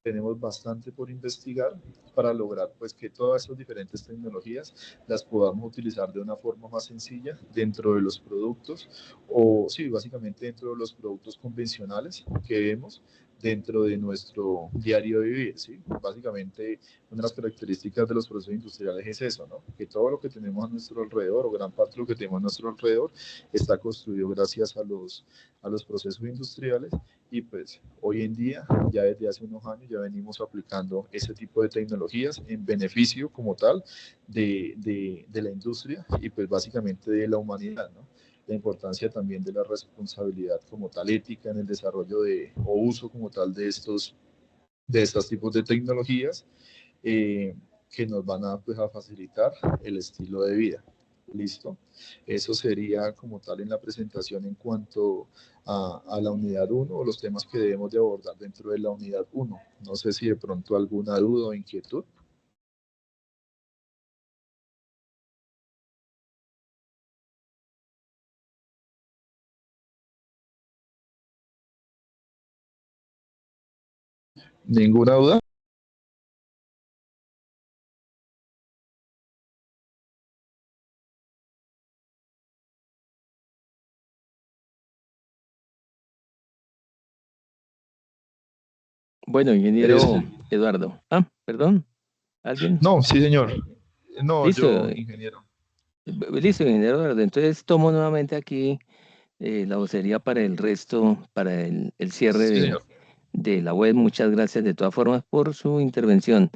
tenemos bastante por investigar para lograr pues que todas estas diferentes tecnologías las podamos utilizar de una forma más sencilla dentro de los productos, o sí, básicamente dentro de los productos convencionales que vemos dentro de nuestro diario vivir, ¿sí? Básicamente una de las características de los procesos industriales es eso, ¿no? Que todo lo que tenemos a nuestro alrededor, o gran parte de lo que tenemos a nuestro alrededor, está construido gracias a los procesos industriales, y pues hoy en día, ya desde hace unos años, ya venimos aplicando ese tipo de tecnologías en beneficio como tal de la industria y pues básicamente de la humanidad, ¿no? La importancia también de la responsabilidad como tal ética en el desarrollo o uso como tal de estos tipos de tecnologías, que nos van pues, a facilitar el estilo de vida. ¿Listo? Eso sería como tal en la presentación en cuanto a la unidad 1 o los temas que debemos de abordar dentro de la unidad 1. No sé si de pronto alguna duda o inquietud. ¿Ninguna duda? Bueno, Es- ingeniero Eduardo. Ah, perdón, ¿alguien? no, sí, señor. No, Listo, yo, ingeniero. listo, ingeniero Eduardo. Entonces tomo nuevamente aquí la vocería para el resto, para el cierre Sí, señor. de la web. Muchas gracias de todas formas por su intervención.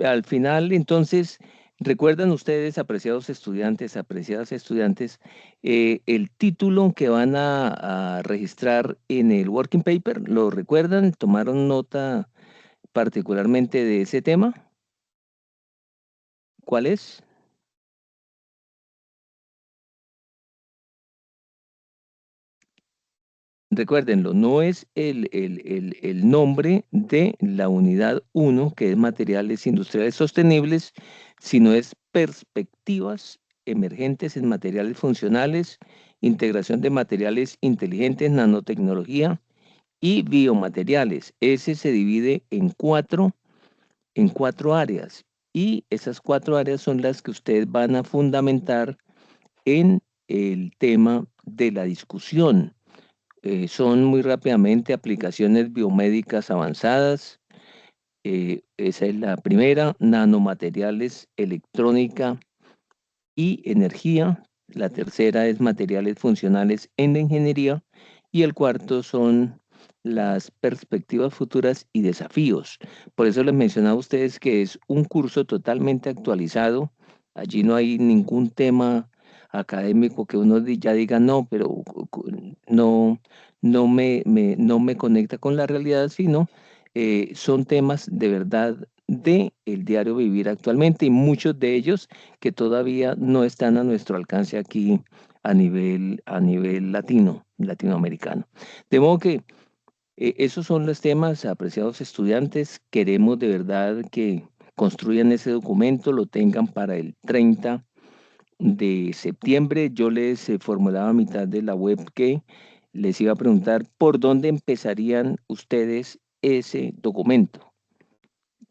Al final, entonces, recuerdan ustedes, apreciadas estudiantes, el título que van a registrar en el working paper. ¿Lo recuerdan? ¿Tomaron nota particularmente de ese tema? ¿Cuál es? recuérdenlo, no es el nombre de la unidad 1, que es materiales industriales sostenibles, sino es perspectivas emergentes en materiales funcionales, integración de materiales inteligentes, nanotecnología y biomateriales. Ese se divide en cuatro áreas, y esas cuatro áreas son las que ustedes van a fundamentar en el tema de la discusión. Son muy rápidamente aplicaciones biomédicas avanzadas. Esa es la primera, nanomateriales, electrónica y energía. La tercera es materiales funcionales en la ingeniería. Y el cuarto son las perspectivas futuras y desafíos. Por eso les mencionaba a ustedes que es un curso totalmente actualizado. Allí no hay ningún tema académico que uno ya diga no, pero no, no me conecta con la realidad, sino son temas de verdad de el diario vivir actualmente, y muchos de ellos que todavía no están a nuestro alcance aquí a nivel latinoamericano. De modo que esos son los temas, apreciados estudiantes. Queremos de verdad que construyan ese documento, lo tengan para el 30 de septiembre. Yo les formulaba a mitad de la web que les iba a preguntar por dónde empezarían ustedes ese documento.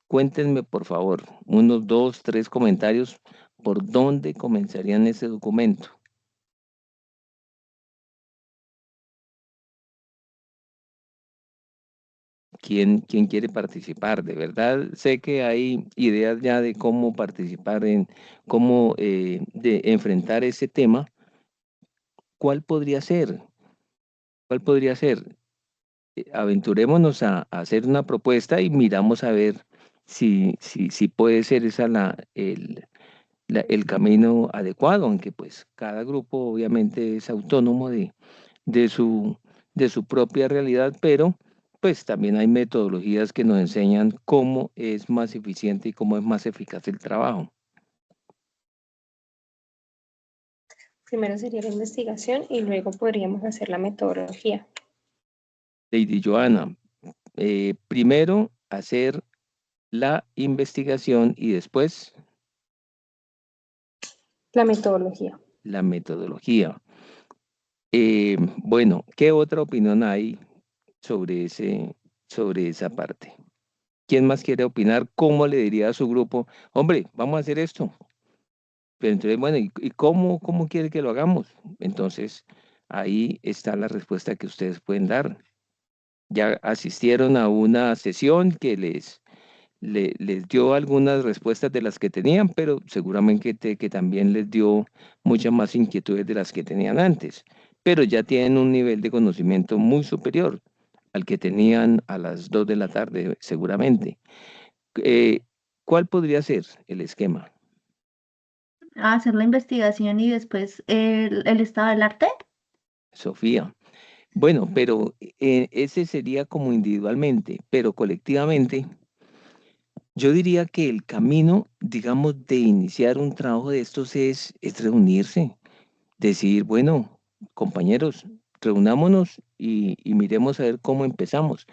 Cuéntenme, por favor, unos 2, 3 comentarios por dónde comenzarían ese documento. ¿Quién quiere participar? De verdad, sé que hay ideas ya de cómo participar, en cómo de enfrentar ese tema. ¿Cuál podría ser? ¿Cuál podría ser? Aventurémonos a hacer una propuesta y miramos a ver si puede ser esa el camino adecuado, aunque pues cada grupo obviamente es autónomo de su, de su propia realidad, pero pues también hay metodologías que nos enseñan cómo es más eficiente y cómo es más eficaz el trabajo. Primero sería la investigación y luego podríamos hacer la metodología. Lady Joana, primero hacer la investigación y después La metodología. la metodología. Bueno, ¿qué otra opinión hay sobre esa parte? ¿Quién más quiere opinar? ¿Cómo le diría a su grupo, hombre, vamos a hacer esto? Pero entonces, bueno, ¿y cómo quiere que lo hagamos? Entonces, ahí está la respuesta que ustedes pueden dar. Ya asistieron a una sesión que les dio algunas respuestas de las que tenían, pero seguramente que también les dio muchas más inquietudes de las que tenían antes. Pero ya tienen un nivel de conocimiento muy superior al que tenían a las 2 de la tarde, seguramente. ¿Cuál podría ser el esquema, Hacer la investigación y después el estado del arte. Sofía? Bueno, pero ese sería como individualmente, pero colectivamente, yo diría que el camino, digamos, de iniciar un trabajo de estos es reunirse, decir, bueno, compañeros, reunámonos y miremos a ver cómo empezamos.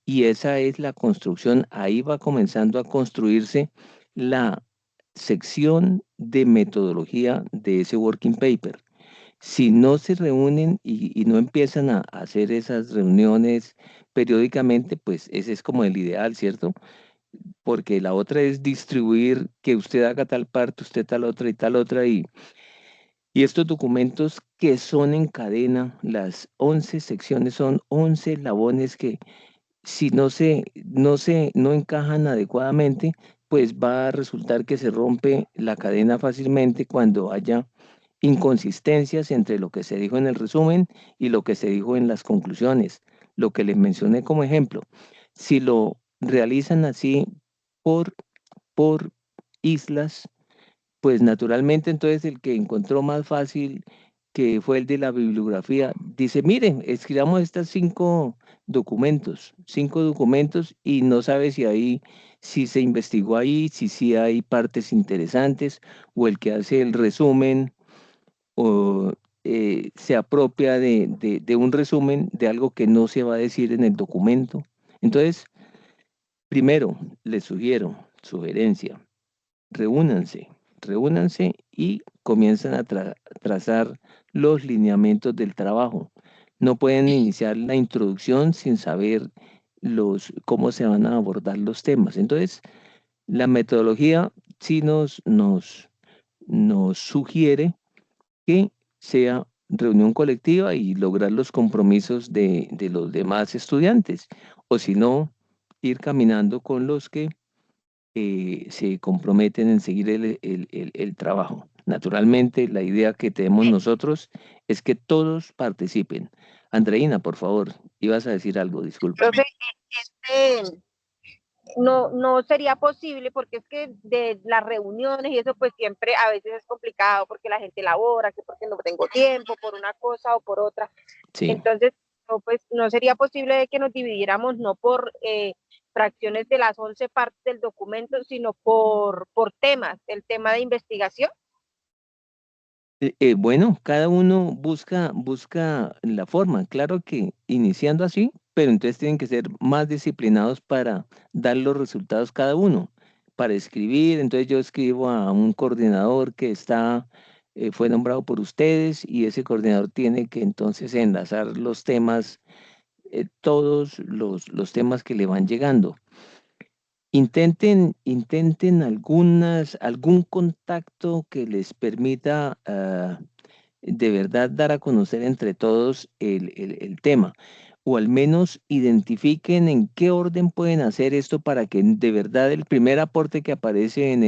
Y esa es la construcción, ahí va comenzando a construirse la sección de metodología de ese working paper. Si no se reúnen y no empiezan a hacer esas reuniones periódicamente, pues ese es como el ideal, ¿cierto? Porque la otra es distribuir, que usted haga tal parte, usted tal otra y tal otra, y estos documentos que son en cadena, las 11 secciones son 11 eslabones que si no encajan adecuadamente, pues va a resultar que se rompe la cadena fácilmente cuando haya inconsistencias entre lo que se dijo en el resumen y lo que se dijo en las conclusiones. Lo que les mencioné como ejemplo, si lo realizan así por, por islas, pues naturalmente entonces el que encontró más fácil, que fue el de la bibliografía, dice, miren, escribamos estas 5 documentos y no sabe si se investigó ahí, si sí hay partes interesantes, o el que hace el resumen o se apropia de un resumen de algo que no se va a decir en el documento. Entonces, primero, les sugerencia, reúnanse y comienzan a trazar los lineamientos del trabajo. No pueden iniciar la introducción sin saber cómo se van a abordar los temas. Entonces, la metodología sí nos sugiere que sea reunión colectiva y lograr los compromisos de los demás estudiantes, o si no, ir caminando con los que se comprometen en seguir el trabajo. Naturalmente, la idea que tenemos nosotros es que todos participen. Andreina, por favor, ibas a decir algo, disculpa. Profe, este, no sería posible porque es que de las reuniones y eso pues siempre a veces es complicado porque la gente labora, que porque no tengo tiempo por una cosa o por otra. Sí. Entonces, pues no sería posible de que nos dividiéramos no por fracciones de las 11 partes del documento, sino por temas, el tema de investigación. Bueno, cada uno busca la forma. Claro que iniciando así, pero entonces tienen que ser más disciplinados para dar los resultados cada uno. Para escribir, entonces yo escribo a un coordinador que fue nombrado por ustedes y ese coordinador tiene que entonces enlazar los temas, todos los temas que le van llegando. Intenten algún contacto que les permita de verdad dar a conocer entre todos el tema, o al menos identifiquen en qué orden pueden hacer esto para que de verdad el primer aporte que aparece en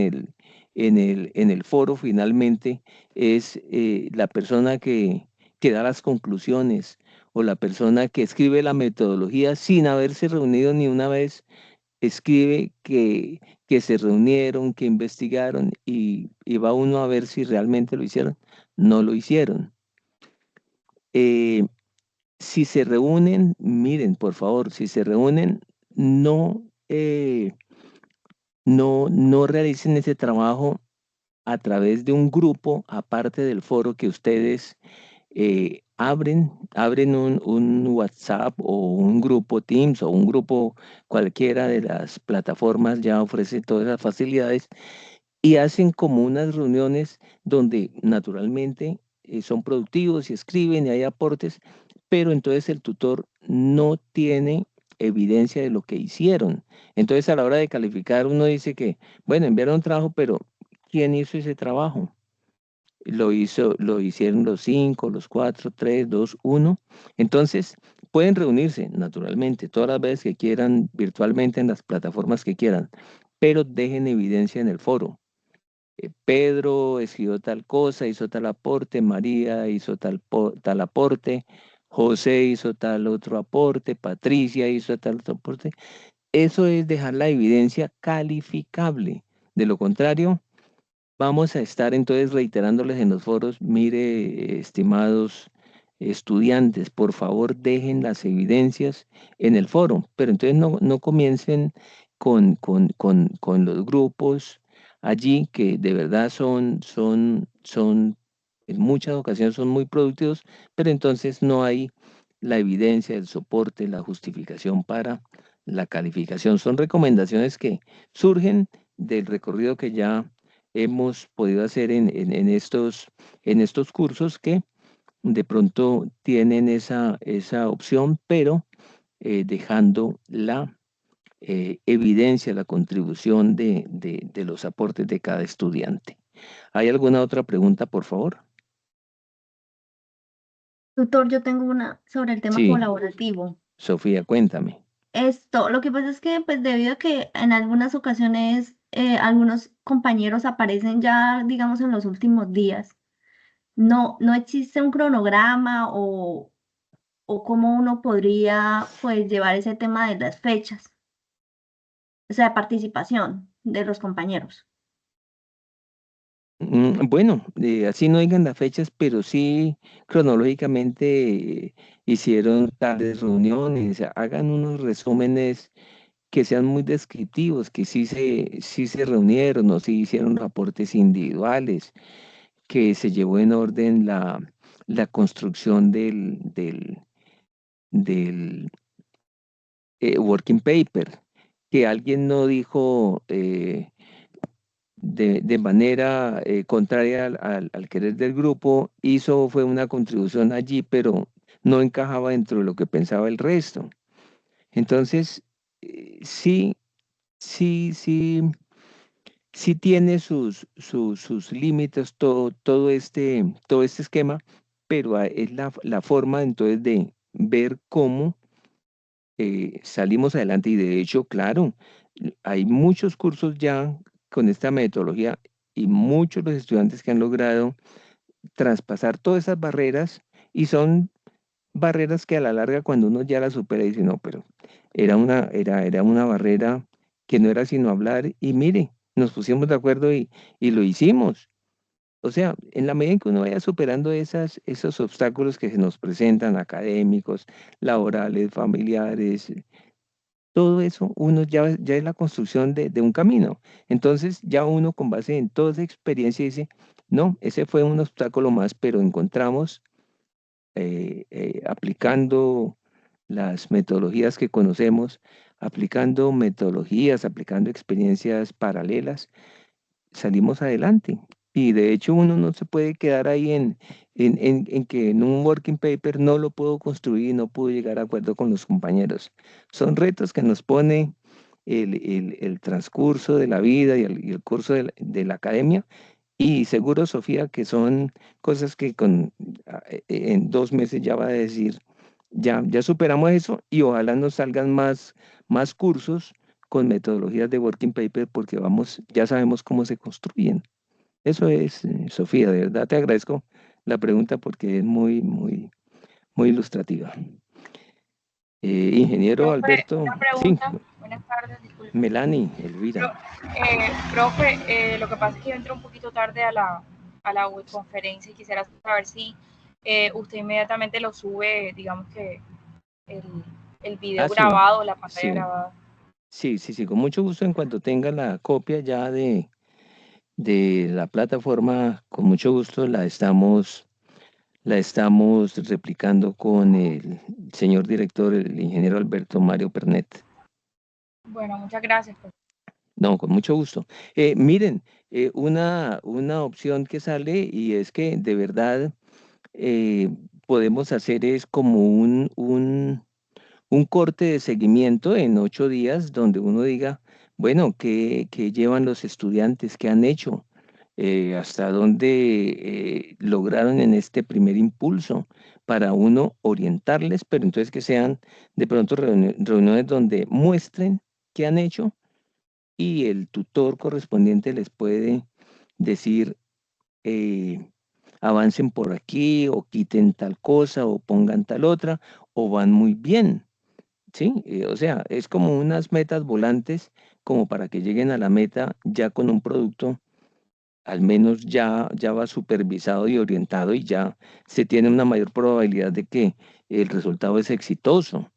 el foro finalmente es la persona que da las conclusiones o la persona que escribe la metodología sin haberse reunido ni una vez escribe que se reunieron, que investigaron y va uno a ver si realmente lo hicieron. No lo hicieron. Si se reúnen, miren, por favor, si se reúnen, no realicen ese trabajo a través de un grupo, aparte del foro que ustedes abren un WhatsApp o un grupo Teams o un grupo cualquiera de las plataformas ya ofrece todas las facilidades y hacen como unas reuniones donde naturalmente son productivos y escriben y hay aportes, pero entonces el tutor no tiene evidencia de lo que hicieron. Entonces a la hora de calificar uno dice que, bueno, enviaron un trabajo, pero ¿quién hizo ese trabajo? Lo hicieron los 5, los 4, 3, 2, 1. Entonces, pueden reunirse naturalmente todas las veces que quieran, virtualmente en las plataformas que quieran, pero dejen evidencia en el foro. Pedro escribió tal cosa, hizo tal aporte, María hizo tal aporte, José hizo tal otro aporte, Patricia hizo tal otro aporte. Eso es dejar la evidencia calificable. De lo contrario, vamos a estar entonces reiterándoles en los foros, mire, estimados estudiantes, por favor dejen las evidencias en el foro, pero entonces no comiencen con los grupos allí que de verdad en muchas ocasiones son muy productivos, pero entonces no hay la evidencia, el soporte, la justificación para la calificación. Son recomendaciones que surgen del recorrido que ya hemos podido hacer en estos cursos que de pronto tienen esa opción, pero dejando la evidencia, la contribución de los aportes de cada estudiante. ¿Hay alguna otra pregunta, por favor? Tutor, yo tengo una sobre el tema Sí, colaborativo. Sofía, cuéntame. Lo que pasa es que, pues, debido a que en algunas ocasiones algunos compañeros aparecen ya, digamos, en los últimos días, no existe un cronograma o cómo uno podría, pues, llevar ese tema de las fechas, o sea, de participación de los compañeros. Bueno, así no digan las fechas, pero sí cronológicamente hicieron tales reuniones, hagan unos resúmenes que sean muy descriptivos, que sí se reunieron o sí hicieron reportes individuales, que se llevó en orden la construcción del working paper, que alguien no dijo de manera contraria al querer del grupo, fue una contribución allí, pero no encajaba dentro de lo que pensaba el resto. Entonces, sí, sí, sí, sí tiene sus límites todo este esquema, pero es la forma entonces de ver cómo salimos adelante. Y de hecho, claro, hay muchos cursos ya con esta metodología y muchos los estudiantes que han logrado traspasar todas esas barreras, y son barreras que a la larga cuando uno ya las supera dice, no, pero era una barrera que no era sino hablar, y mire, nos pusimos de acuerdo y lo hicimos. O sea, en la medida en que uno vaya superando esos obstáculos que se nos presentan, académicos, laborales, familiares, todo eso, uno ya es la construcción de un camino. Entonces, ya uno con base en toda esa experiencia dice, no, ese fue un obstáculo más, pero encontramos aplicando las metodologías que conocemos, aplicando metodologías, aplicando experiencias paralelas, salimos adelante. Y de hecho uno no se puede quedar ahí en que en un working paper no lo puedo construir, no puedo llegar a acuerdo con los compañeros. Son retos que nos pone el transcurso de la vida y el curso de la academia. Y seguro, Sofía, que son cosas que en 2 meses ya va a decir, ya superamos eso, y ojalá nos salgan más cursos con metodologías de working paper, porque ya sabemos cómo se construyen. Eso es, Sofía, de verdad te agradezco la pregunta porque es muy, muy, muy ilustrativa. Ingeniero Profe, Alberto, una sí, pregunta. Buenas tardes, disculpe. Melanie, Elvira. Profe, lo que pasa es que yo entré un poquito tarde a la webconferencia y quisiera saber si usted inmediatamente lo sube, digamos que el video Sí, grabado, la pantalla sí, grabada. sí, con mucho gusto. En cuanto tenga la copia ya de la plataforma, con mucho gusto la estamos replicando con el señor director, el ingeniero Alberto Mario Pernet. Bueno, muchas gracias, profe. No, con mucho gusto. Miren, una opción que sale, y es que de verdad podemos hacer es como un corte de seguimiento en 8 días, donde uno diga, bueno, ¿qué llevan los estudiantes? ¿Qué han hecho? ¿Hasta dónde lograron en este primer impulso? Para uno orientarles, pero entonces que sean de pronto reuniones donde muestren qué han hecho, y el tutor correspondiente les puede decir, avancen por aquí, o quiten tal cosa, o pongan tal otra, o van muy bien. ¿Sí? O sea, es como unas metas volantes, como para que lleguen a la meta ya con un producto, al menos ya va supervisado y orientado, y ya se tiene una mayor probabilidad de que el resultado es exitoso.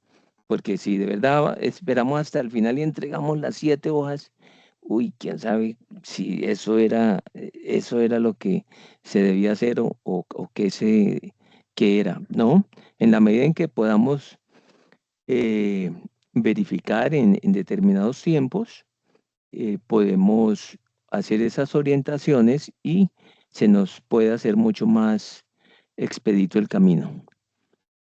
Porque si de verdad esperamos hasta el final y entregamos las 7 hojas, uy, quién sabe si eso era lo que se debía hacer, o qué era, ¿no? En la medida en que podamos eh, verificar en determinados tiempos, podemos hacer esas orientaciones y se nos puede hacer mucho más expedito el camino.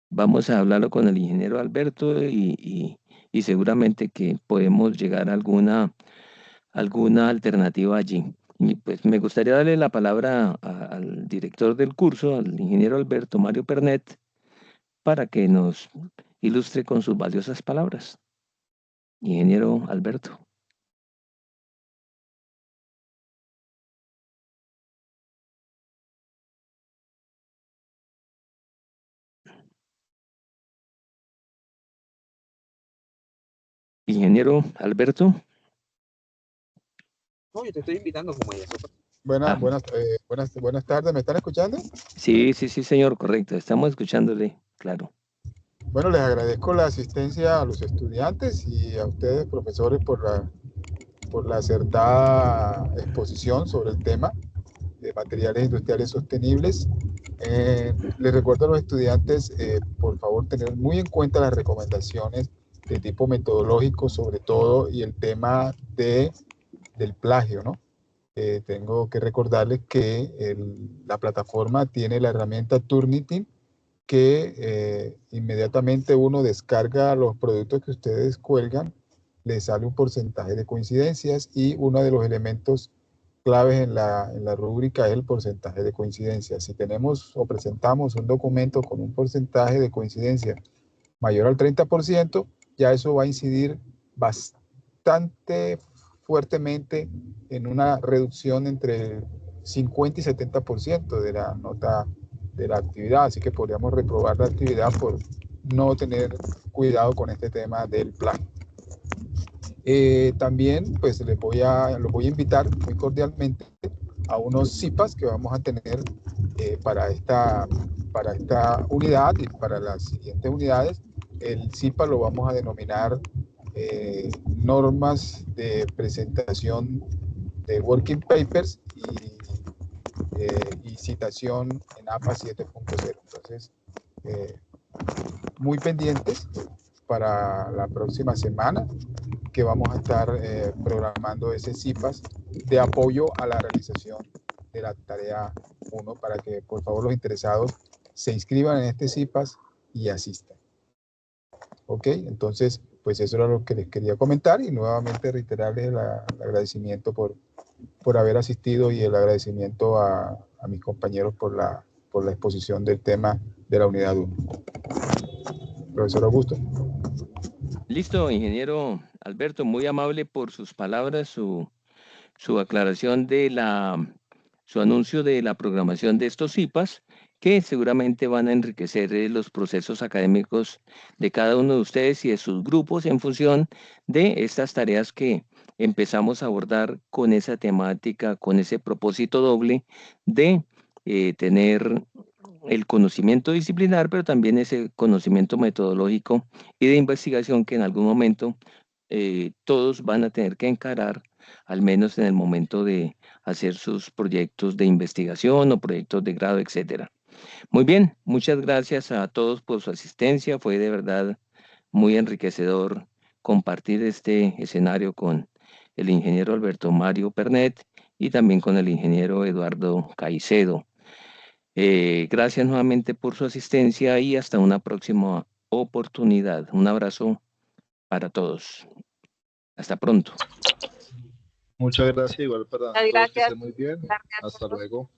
Vamos a hablarlo con el ingeniero Alberto, y seguramente que podemos llegar a alguna alternativa allí. Y pues me gustaría darle la palabra al director del curso, al ingeniero Alberto Mario Pernet, para que nos ilustre con sus valiosas palabras. Ingeniero Alberto. Ingeniero Alberto. No, yo te estoy invitando como ella. Buenas tardes, ¿me están escuchando? Sí, señor, correcto. Estamos escuchándole, claro. Bueno, les agradezco la asistencia a los estudiantes y a ustedes, profesores, por la acertada exposición sobre el tema de materiales industriales sostenibles. Les recuerdo a los estudiantes, por favor, tener muy en cuenta las recomendaciones de tipo metodológico, sobre todo, y el tema del plagio, ¿no? Tengo que recordarles que la plataforma tiene la herramienta Turnitin, que inmediatamente uno descarga los productos que ustedes cuelgan, le sale un porcentaje de coincidencias, y uno de los elementos claves en la rúbrica es el porcentaje de coincidencia. Si tenemos o presentamos un documento con un porcentaje de coincidencia mayor al 30%, ya eso va a incidir bastante fuertemente en una reducción entre 50 y 70% de la nota de la actividad. Así que podríamos reprobar la actividad por no tener cuidado con este tema del plagio. También pues los voy a invitar muy cordialmente a unos CIPAs que vamos a tener para esta unidad y para las siguientes unidades. El CIPA lo vamos a denominar normas de presentación de working papers y citación en APA 7.0. Entonces, muy pendientes para la próxima semana, que vamos a estar programando ese CIPAS de apoyo a la realización de la tarea 1, para que por favor los interesados se inscriban en este CIPAS y asistan. Ok, entonces pues eso era lo que les quería comentar, y nuevamente reiterarles el agradecimiento por haber asistido, y el agradecimiento a mis compañeros por la exposición del tema de la unidad 1. Profesor Augusto. Listo, ingeniero Alberto, muy amable por sus palabras, su aclaración de su anuncio de la programación de estos CIPAS, que seguramente van a enriquecer los procesos académicos de cada uno de ustedes y de sus grupos en función de estas tareas que empezamos a abordar con esa temática, con ese propósito doble de tener el conocimiento disciplinar, pero también ese conocimiento metodológico y de investigación que en algún momento todos van a tener que encarar, al menos en el momento de hacer sus proyectos de investigación o proyectos de grado, etcétera. Muy bien, muchas gracias a todos por su asistencia. Fue de verdad muy enriquecedor compartir este escenario con el ingeniero Alberto Mario Pernet y también con el ingeniero Eduardo Caicedo. Gracias nuevamente por su asistencia y hasta una próxima oportunidad. Un abrazo para todos. Hasta pronto. Muchas gracias, igual para Muchas todos, que gracias. estén muy bien. Gracias a Hasta todos. luego.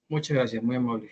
Muchas gracias, muy amable.